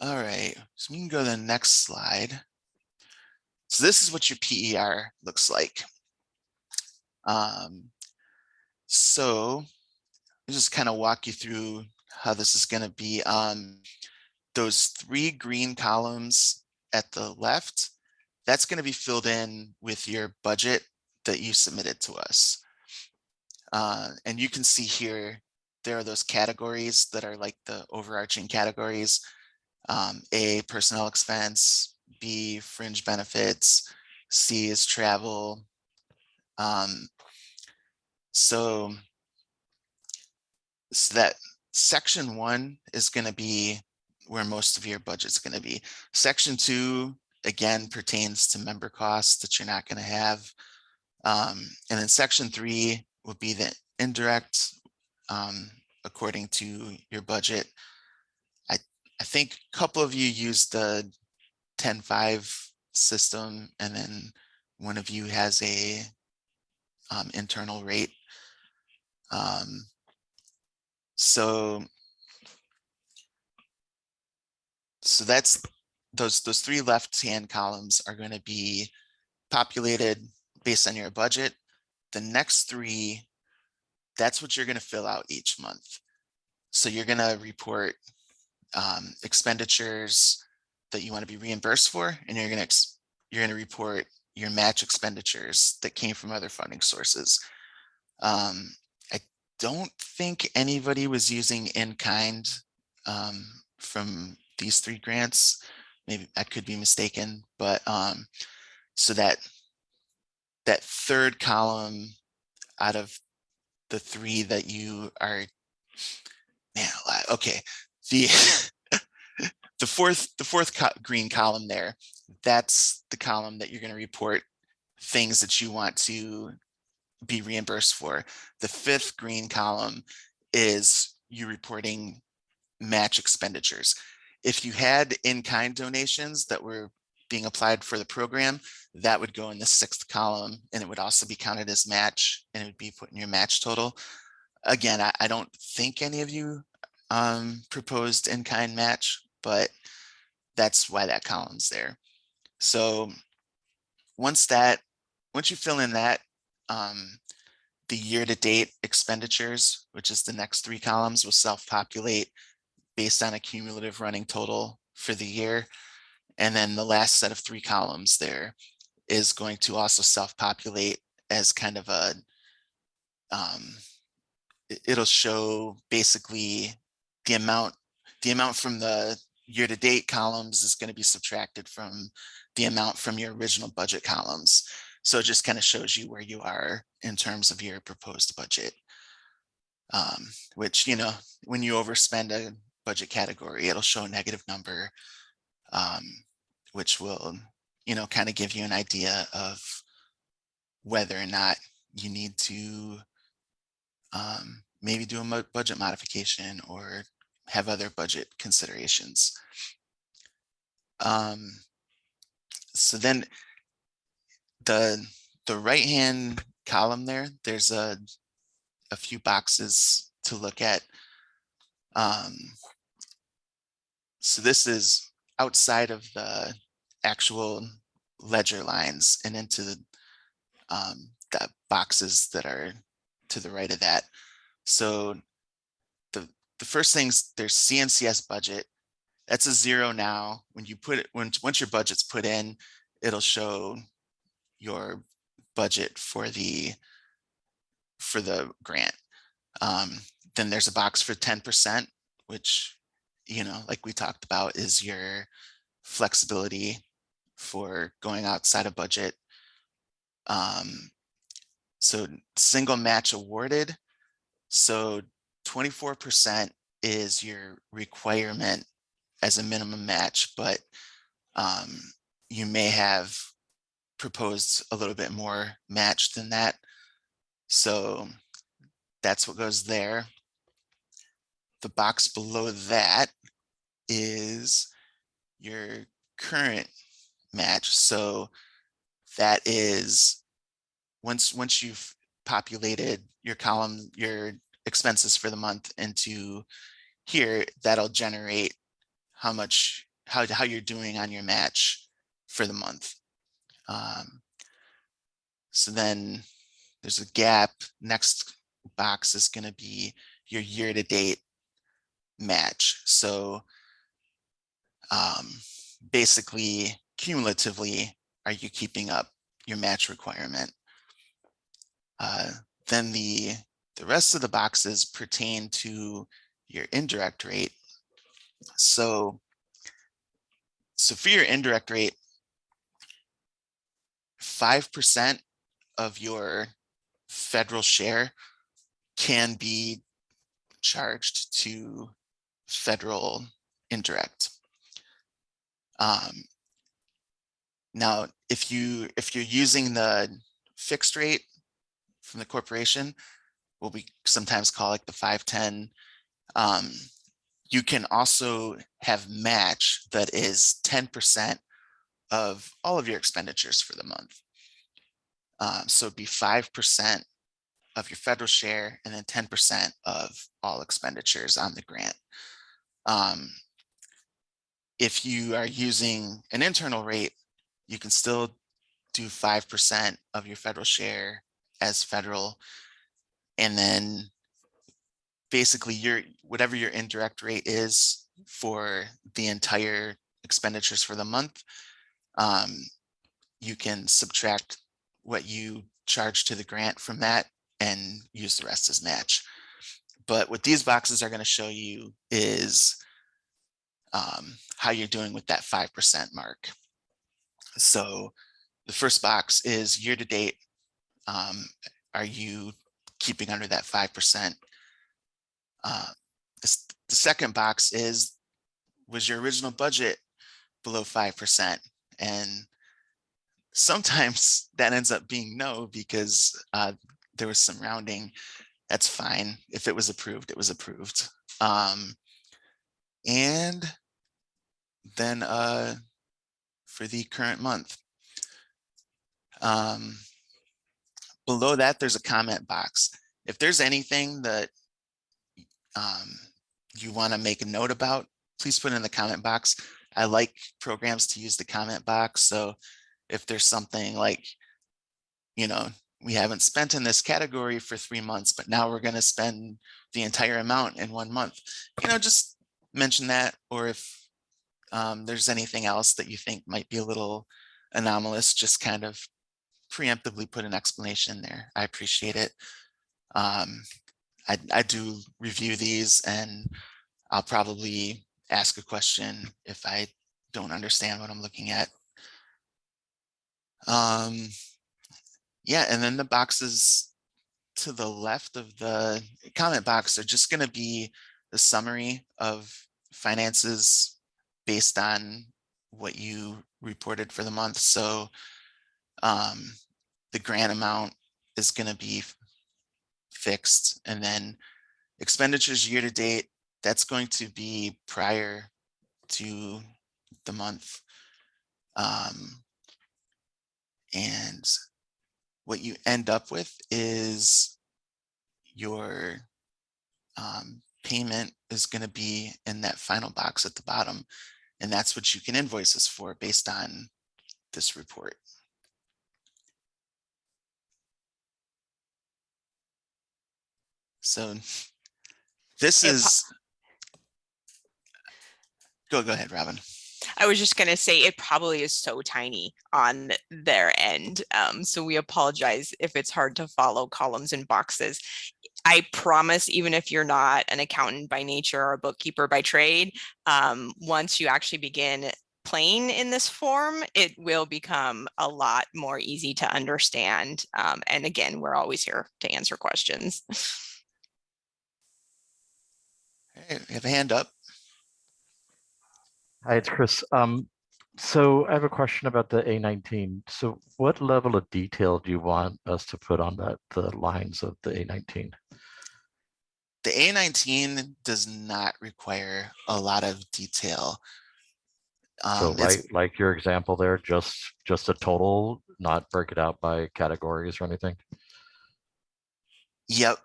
All right, so we can go to the next slide. So this is what your PER looks like. So I'll just kind of walk you through how this is going to be. Those 3 green columns at the left, that's going to be filled in with your budget that you submitted to us. And you can see here, there are those categories that are like the overarching categories. A, personnel expense, B, fringe benefits, C is travel. So that section 1 is going to be where most of your budget's going to be. Section 2, again, pertains to member costs that you're not going to have. And then section 3 will be the indirect, according to your budget. I think a couple of you use the 10-5 system, and then one of you has a internal rate. So that's those 3 left-hand columns are going to be populated based on your budget. The next 3, that's what you're going to fill out each month. So you're going to report expenditures that you want to be reimbursed for, and you're going to report your match expenditures that came from other funding sources. I don't think anybody was using in-kind from these 3 grants. Maybe I could be mistaken, but so that 3rd column out of the 3 that you are, man, okay, the the fourth green column there, that's the column that you're going to report things that you want to be reimbursed for. The 5th green column is you reporting match expenditures. If you had in-kind donations that were being applied for the program, that would go in the 6th column, and it would also be counted as match, and it would be put in your match total. Again, I don't think any of you proposed in-kind match, but that's why that column's there. So once you fill in that, the year-to-date expenditures, which is the next 3 columns, will self-populate based on a cumulative running total for the year. And then the last set of 3 columns there is going to also self-populate as kind of a, it'll show basically the amount from the year-to-date columns is going to be subtracted from the amount from your original budget columns. So it just kind of shows you where you are in terms of your proposed budget. Which, you know, when you overspend a budget category, it'll show a negative number, which will, you know, kind of give you an idea of whether or not you need to maybe do a budget modification or have other budget considerations. So then the right-hand column there, there's a few boxes to look at. So this is outside of the actual ledger lines and into the boxes that are to the right of that. So the first things, there's CNCS budget. That's a 0 now. When you put it, once your budget's put in, it'll show your budget for the grant. Then there's a box for 10%, which, you know, like we talked about, is your flexibility for going outside of budget. So single match awarded. So 24% is your requirement as a minimum match, but you may have proposed a little bit more match than that. So that's what goes there. The box below that is your current match. So that is once you've populated your column, your expenses for the month into here, that'll generate how you're doing on your match for the month. So then there's a gap. Next box is going to be your year-to-date match. So basically, cumulatively, are you keeping up your match requirement? Then the rest of the boxes pertain to your indirect rate. So for your indirect rate, 5% of your federal share can be charged to federal indirect. Now, if you're using the fixed rate from the corporation, what we sometimes call like the 510, you can also have match that is 10% of all of your expenditures for the month. So it'd be 5% of your federal share and then 10% of all expenditures on the grant. If you are using an internal rate, you can still do 5% of your federal share as federal, and then basically whatever your indirect rate is for the entire expenditures for the month, you can subtract what you charge to the grant from that and use the rest as match. But what these boxes are going to show you is how you're doing with that 5% mark. So the first box is year to date. Are you keeping under that 5%? The second box is, was your original budget below 5%? And sometimes that ends up being no, because there was some rounding. That's fine. If it was approved, it was approved. And then for the current month, below that, there's a comment box. If there's anything that you want to make a note about, please put it in the comment box. I like programs to use the comment box. So if there's something like, we haven't spent in this category for 3 months, but now we're going to spend the entire amount in 1 month, just mention that. Or if there's anything else that you think might be a little anomalous, just kind of preemptively put an explanation there. I appreciate it. I do review these, and I'll probably ask a question if I don't understand what I'm looking at. Yeah, and then the boxes to the left of the comment box are just going to be the summary of finances based on what you reported for the month. So the grant amount is going to be fixed, and then expenditures year to date, that's going to be prior to the month. And what you end up with is your payment is going to be in that final box at the bottom. And that's what you can invoice us for based on this report. So this is, go ahead, Robin. I was just going to say it probably is so tiny on their end. So we apologize if it's hard to follow columns and boxes. I promise, even if you're not an accountant by nature or a bookkeeper by trade, once you actually begin playing in this form, it will become a lot more easy to understand. And again, we're always here to answer questions. Hey, we have a hand up. Hi, it's Chris. So I have a question about the A19. So what level of detail do you want us to put on the lines of the A19? The A19 does not require a lot of detail. So like your example there, just a total, not break it out by categories or anything? Yep.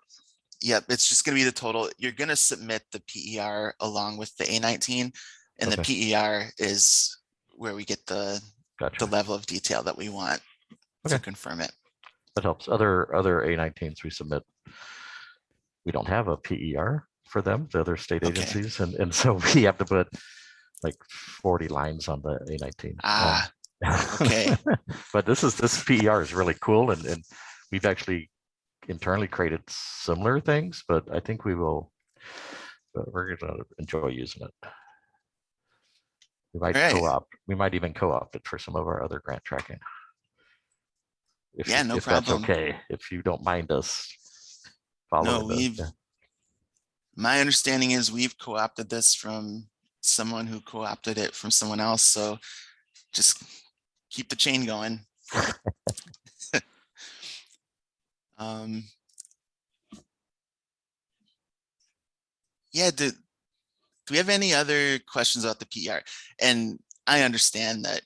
It's just going to be the total. You're going to submit the PER along with the A19, and the PER is where we get the level of detail that we want to confirm it. That helps. Other A19s we submit, we don't have a PER. for them, the other state Okay. agencies. And so we have to put like 40 lines on the A19. Ah, okay. But this PER is really cool. And we've actually internally created similar things, but I think we're going to enjoy using it. We might All right. co-opt. We might even co-opt it for some of our other grant tracking. Yeah, no if that's problem. okay, if you don't mind us No, following my understanding is we've co-opted this from someone who co-opted it from someone else. So just keep the chain going. Yeah, do we have any other questions about the PR? And I understand that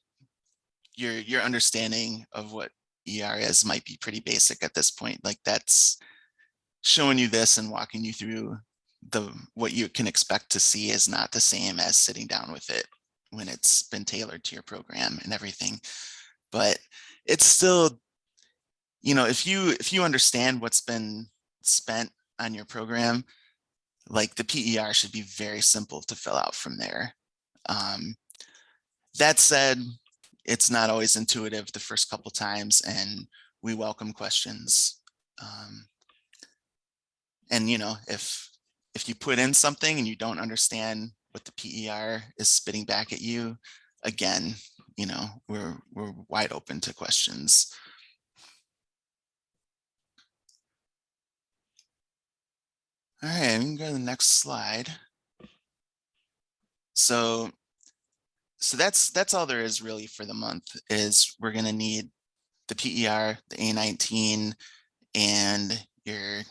your understanding of what ER is might be pretty basic at this point. Like that's showing you this and walking you through what you can expect to see is not the same as sitting down with it when it's been tailored to your program and everything. But it's still, if you understand what's been spent on your program, like the PER should be very simple to fill out from there. That said, it's not always intuitive the first couple times, and we welcome questions. And if you put in something and you don't understand what the PER is spitting back at you, again, we're wide open to questions. All right, we can go to the next slide. So that's all there is really for the month. Is we're going to need the PER, the A19, and your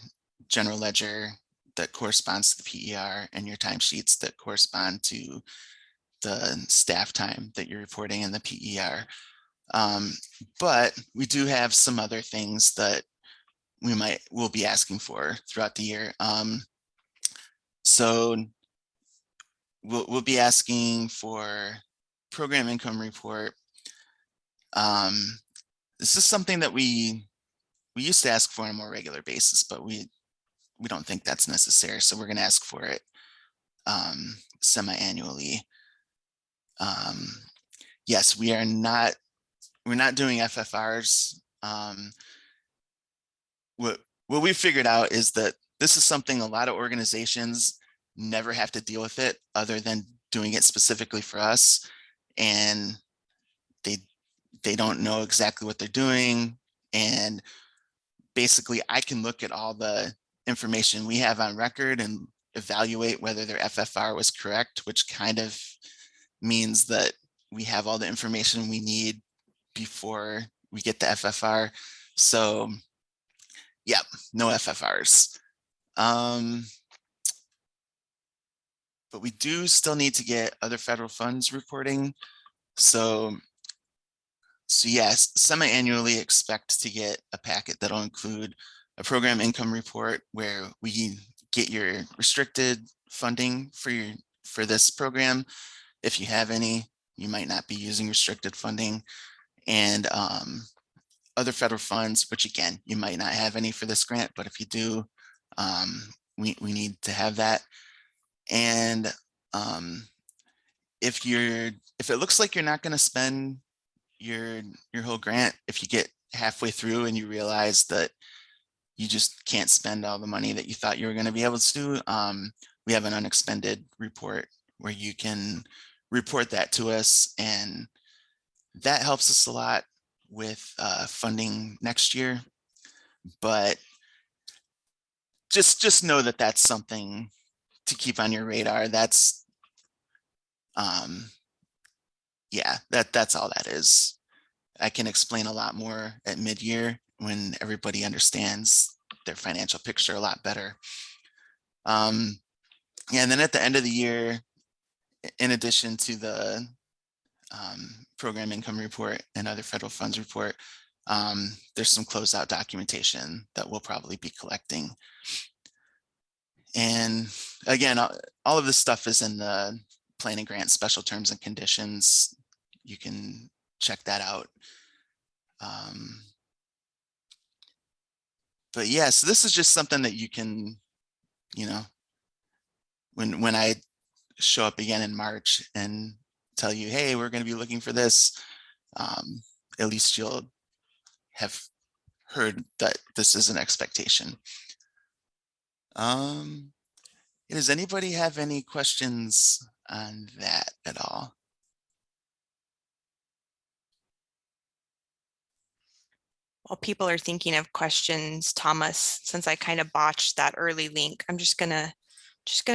general ledger that corresponds to the PER, and your timesheets that correspond to the staff time that you're reporting in the PER. But we do have some other things that we'll be asking for throughout the year. So we'll be asking for program income report. This is something that we used to ask for on a more regular basis, but we don't think that's necessary. So we're going to ask for it semi-annually. Yes, we're not doing FFRs. What we figured out is that this is something a lot of organizations never have to deal with it other than doing it specifically for us. And they don't know exactly what they're doing. And basically I can look at all the information we have on record and evaluate whether their FFR was correct, which kind of means that we have all the information we need before we get the FFR. So yeah, no FFRs. But we do still need to get other federal funds reporting. So yes, semi-annually expect to get a packet that'll include a program income report where we get your restricted funding for this program. If you have any, you might not be using restricted funding, and other federal funds, which again, you might not have any for this grant, but if you do, we need to have that. And if it looks like you're not going to spend your whole grant, if you get halfway through and you realize that you just can't spend all the money that you thought you were going to be able to, we have an unexpended report where you can report that to us, and that helps us a lot with funding next year. But just know that that's something to keep on your radar. That's yeah, that's all that is. I can explain a lot more at mid-year when everybody understands their financial picture a lot better. Yeah, and then at the end of the year, in addition to the program income report and other federal funds report, there's some closeout documentation that we'll probably be collecting. And again, all of this stuff is in the planning grant special terms and conditions. You can check that out. But yeah, so this is just something that you can, when I show up again in March and tell you, hey, we're going to be looking for this, at least you'll have heard that this is an expectation. Does anybody have any questions on that at all? While people are thinking of questions, Thomas, since I kind of botched that early link, I'm just gonna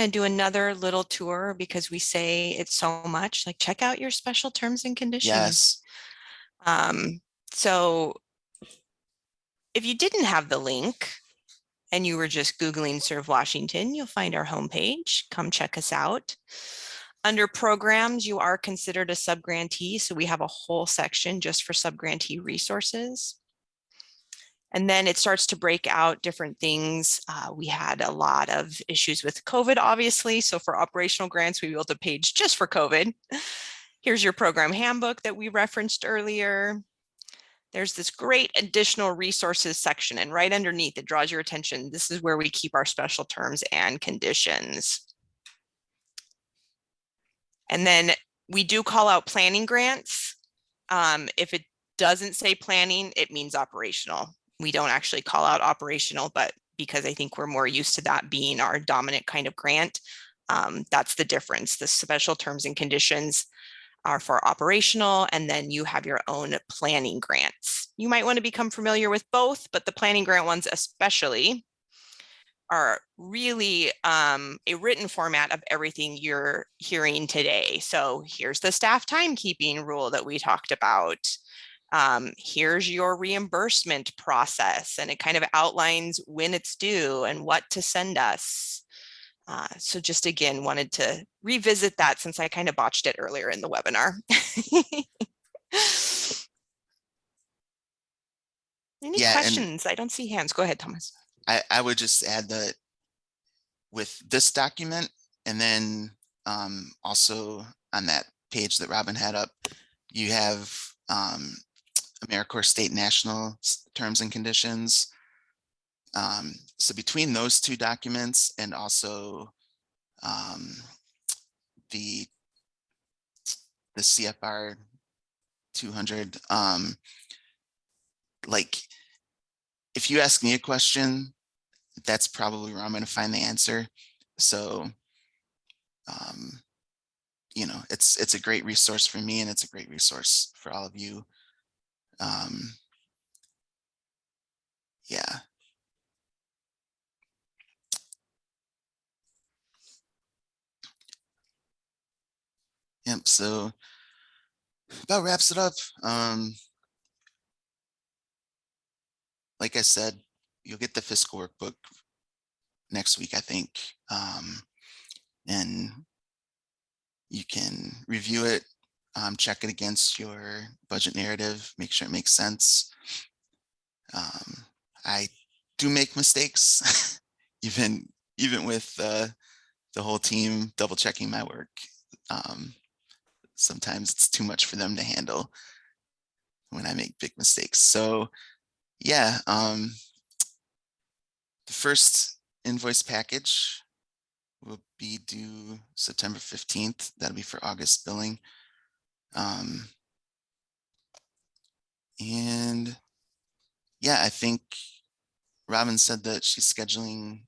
do another little tour because we say it so much, like check out your special terms and conditions. Yes. So if you didn't have the link and you were just Googling Serve Washington, you'll find our homepage. Come check us out. Under programs, you are considered a subgrantee. So we have a whole section just for subgrantee resources. And then it starts to break out different things. We had a lot of issues with COVID, obviously. So for operational grants, we built a page just for COVID. Here's your program handbook that we referenced earlier. There's this great additional resources section, and right underneath it draws your attention. This is where we keep our special terms and conditions. And then we do call out planning grants. If it doesn't say planning, it means operational. We don't actually call out operational, but because I think we're more used to that being our dominant kind of grant, that's the difference. The special terms and conditions are for operational, and then you have your own planning grants. You might want to become familiar with both, but the planning grant ones especially are really a written format of everything you're hearing today. So here's the staff timekeeping rule that we talked about. Here's your reimbursement process, and it kind of outlines when it's due and what to send us. So just again, wanted to revisit that since I kind of botched it earlier in the webinar. Any questions? I don't see hands. Go ahead, Thomas. I would just add that with this document, and then also on that page that Robin had up, you have AmeriCorps State National Terms and Conditions. So between those two documents and also the CFR 200, like if you ask me a question, that's probably where I'm going to find the answer. So, you know, it's a great resource for me, and it's a great resource for all of you. Yeah. Yep. So about wraps it up. Like I said, you'll get the fiscal workbook next week, I think. And you can review it, check it against your budget narrative, make sure it makes sense. I do make mistakes, even with the whole team double checking my work. Sometimes it's too much for them to handle when I make big mistakes. So yeah, the first invoice package will be due September 15th. That'll be for August billing. And yeah, I think Robin said that she's scheduling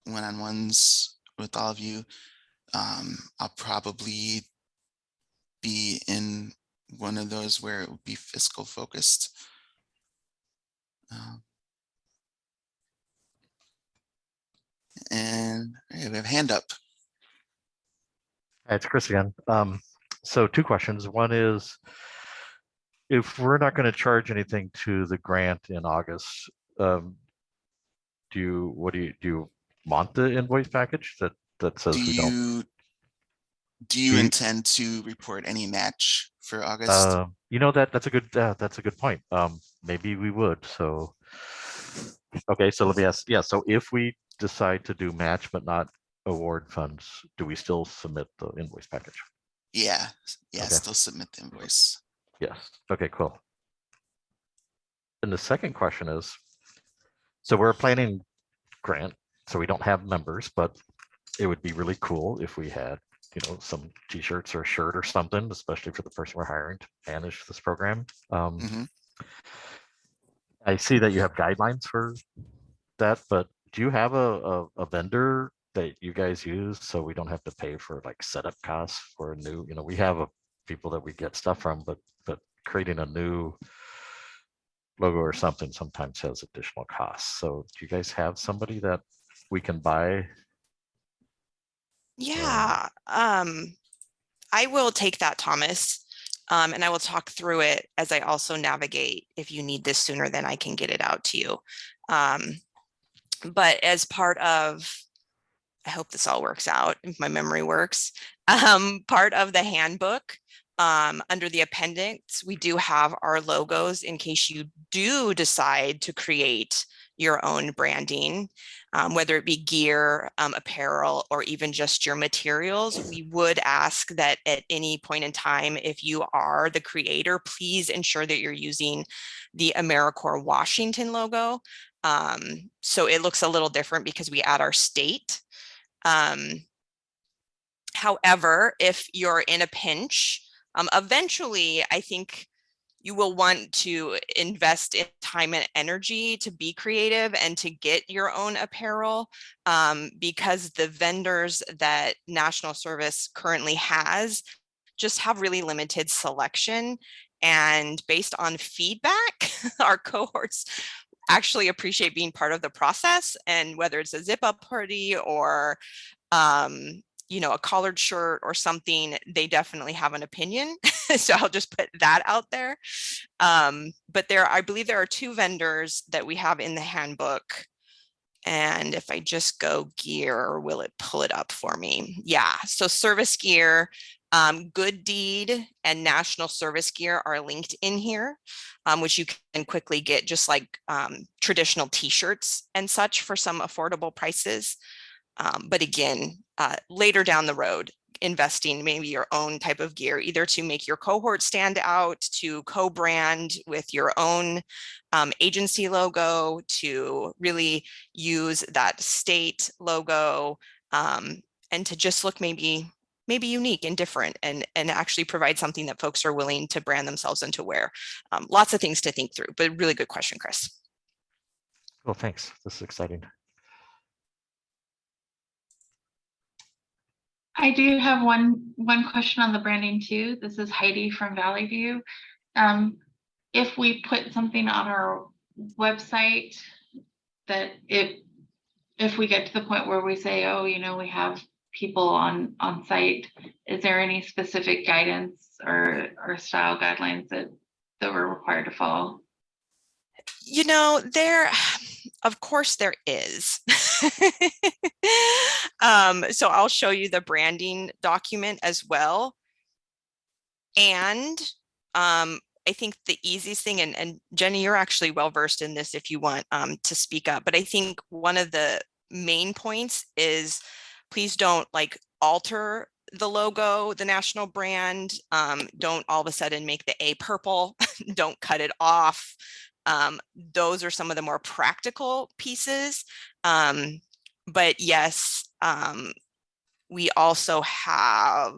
one-on-ones with all of you. I'll probably be in one of those where it will be fiscal focused. And we have a hand up. Hi, it's Chris again. So two questions. One is, if we're not going to charge anything to the grant in August, do you want the invoice package that says we don't? Do you intend to report any match for August? You know, that's a good point. Maybe we would. So okay, so let me ask. Yeah, so if we decide to do match but not award funds, do we still submit the invoice package? Yeah, Okay. Still submit the invoice. Yes. Okay, cool. And the second question is, so we're a planning grant, so we don't have members, but it would be really cool if we had, some t-shirts or a shirt or something, especially for the person we're hiring to manage this program. Mhm. I see that you have guidelines for that, but do you have a vendor that you guys use so we don't have to pay for like setup costs for a new, we have people that we get stuff from, but creating a new logo or something sometimes has additional costs. So do you guys have somebody that we can buy? Yeah, I will take that, Thomas, and I will talk through it as I also navigate. If you need this sooner, then I can get it out to you. But as part of, I hope this all works out, if my memory works, part of the handbook, under the appendix, we do have our logos in case you do decide to create your own branding, whether it be gear, apparel, or even just your materials. We would ask that at any point in time, if you are the creator, please ensure that you're using the AmeriCorps Washington logo. So it looks a little different because we add our state. However, if you're in a pinch, eventually, I think you will want to invest in time and energy to be creative and to get your own apparel, because the vendors that National Service currently has just have really limited selection. And based on feedback, our cohorts actually appreciate being part of the process. And whether it's a zip up party or a collared shirt or something, they definitely have an opinion. So I'll just put that out there. But I believe there are 2 vendors that we have in the handbook. And if I just go gear, will it pull it up for me? Yeah, so service gear, Good Deed and National Service Gear are linked in here, which you can quickly get, just like traditional t-shirts and such, for some affordable prices. But again, later down the road, investing maybe your own type of gear, either to make your cohort stand out, to co-brand with your own agency logo, to really use that state logo, and to just look maybe unique and different, and actually provide something that folks are willing to brand themselves into wear. Lots of things to think through, but really good question, Chris. Well, thanks. This is exciting. I do have one question on the branding too. This is Heidi from Valley View. If we put something on our website that if we get to the point where we say, oh, we have people on site, is there any specific guidance or style guidelines that we're required to follow? Of course there is. So I'll show you the branding document as well. And I think the easiest thing, and Jenny, you're actually well versed in this if you want to speak up, but I think one of the main points is, please don't alter the logo, the national brand. Don't all of a sudden make the A purple. Don't cut it off. Those are some of the more practical pieces. But yes, we also have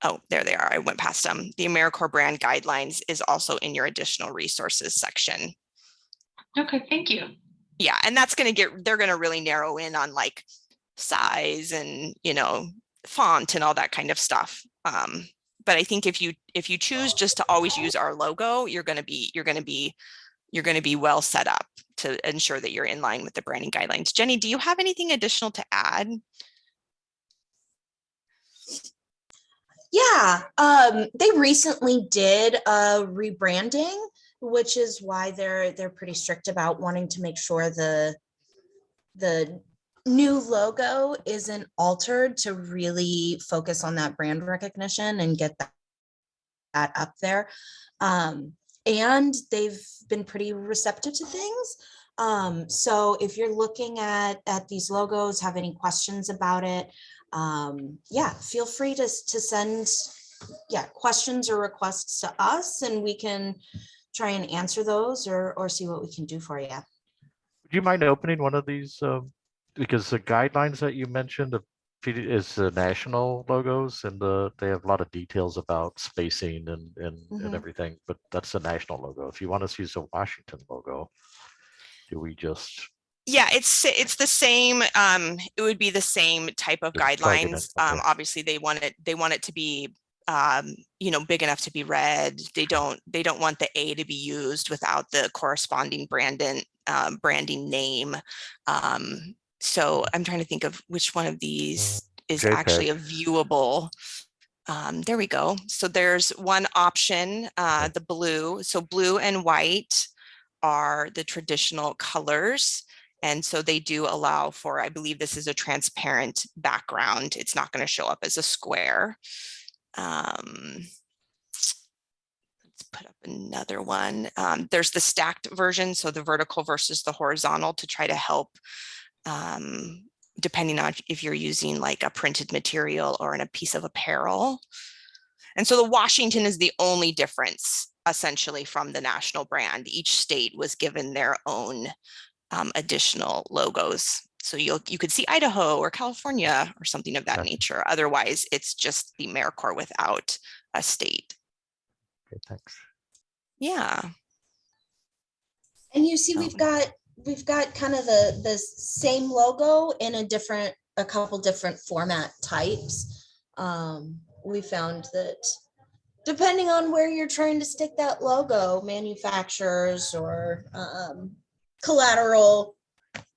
oh, there they are. I went past them. The AmeriCorps brand guidelines is also in your additional resources section. Okay, thank you. Yeah, and that's they're going to really narrow in on size and, font and all that kind of stuff. But I think if you choose just to always use our logo, you're going to be well set up to ensure that you're in line with the branding guidelines. Jenny, do you have anything additional to add? Yeah, they recently did a rebranding, which is why they're pretty strict about wanting to make sure the new logo isn't altered to really focus on that brand recognition and get that up there. And they've been pretty receptive to things. So if you're looking at these logos, have any questions about it, yeah, feel free to send questions or requests to us, and we can try and answer those or see what we can do for you. Would you mind opening one of these? Because the guidelines that you mentioned is the national logos, and they have a lot of details about spacing and everything, but that's the national logo. If you want us to use the Washington logo, do we just Yeah, it's the same. It would be the same type of just plug it in? guidelines. Okay. Obviously they want it to be big enough to be read. They don't want the A to be used without the corresponding branding name. So I'm trying to think of which one of these is actually a JPEG. viewable. There we go. So there's one option, the blue. So blue and white are the traditional colors. And so they do allow for, I believe this is a transparent background. It's not going to show up as a square. Let's put up another one. There's the stacked version, so the vertical versus the horizontal, to try to help, depending on if you're using like a printed material or in a piece of apparel. And so the Washington is the only difference essentially from the national brand. Each state was given their own additional logos. So you could see Idaho or California or something of that nature. Otherwise, it's just the AmeriCorps without a state. Okay, thanks. Yeah. And you see, we've got kind of the same logo in a couple different format types. We found that depending on where you're trying to stick that logo, manufacturers or collateral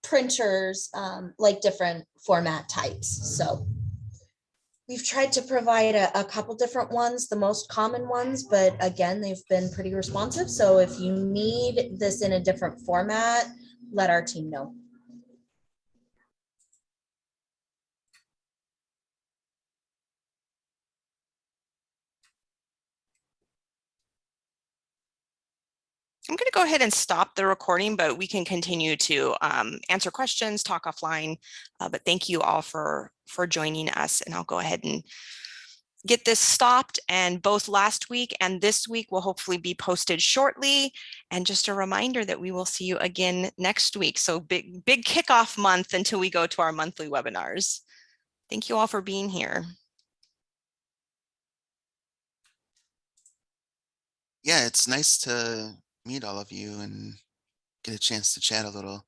printers like different format types. So we've tried to provide a couple different ones, the most common ones, but again, they've been pretty responsive. So if you need this in a different format, let our team know. I'm going to go ahead and stop the recording, but we can continue to answer questions, talk offline. But thank you all for joining us, and I'll go ahead and get this stopped. And both last week and this week will hopefully be posted shortly. And just a reminder that we will see you again next week. So big kickoff month until we go to our monthly webinars. Thank you all for being here. Yeah, it's nice to meet all of you and get a chance to chat a little.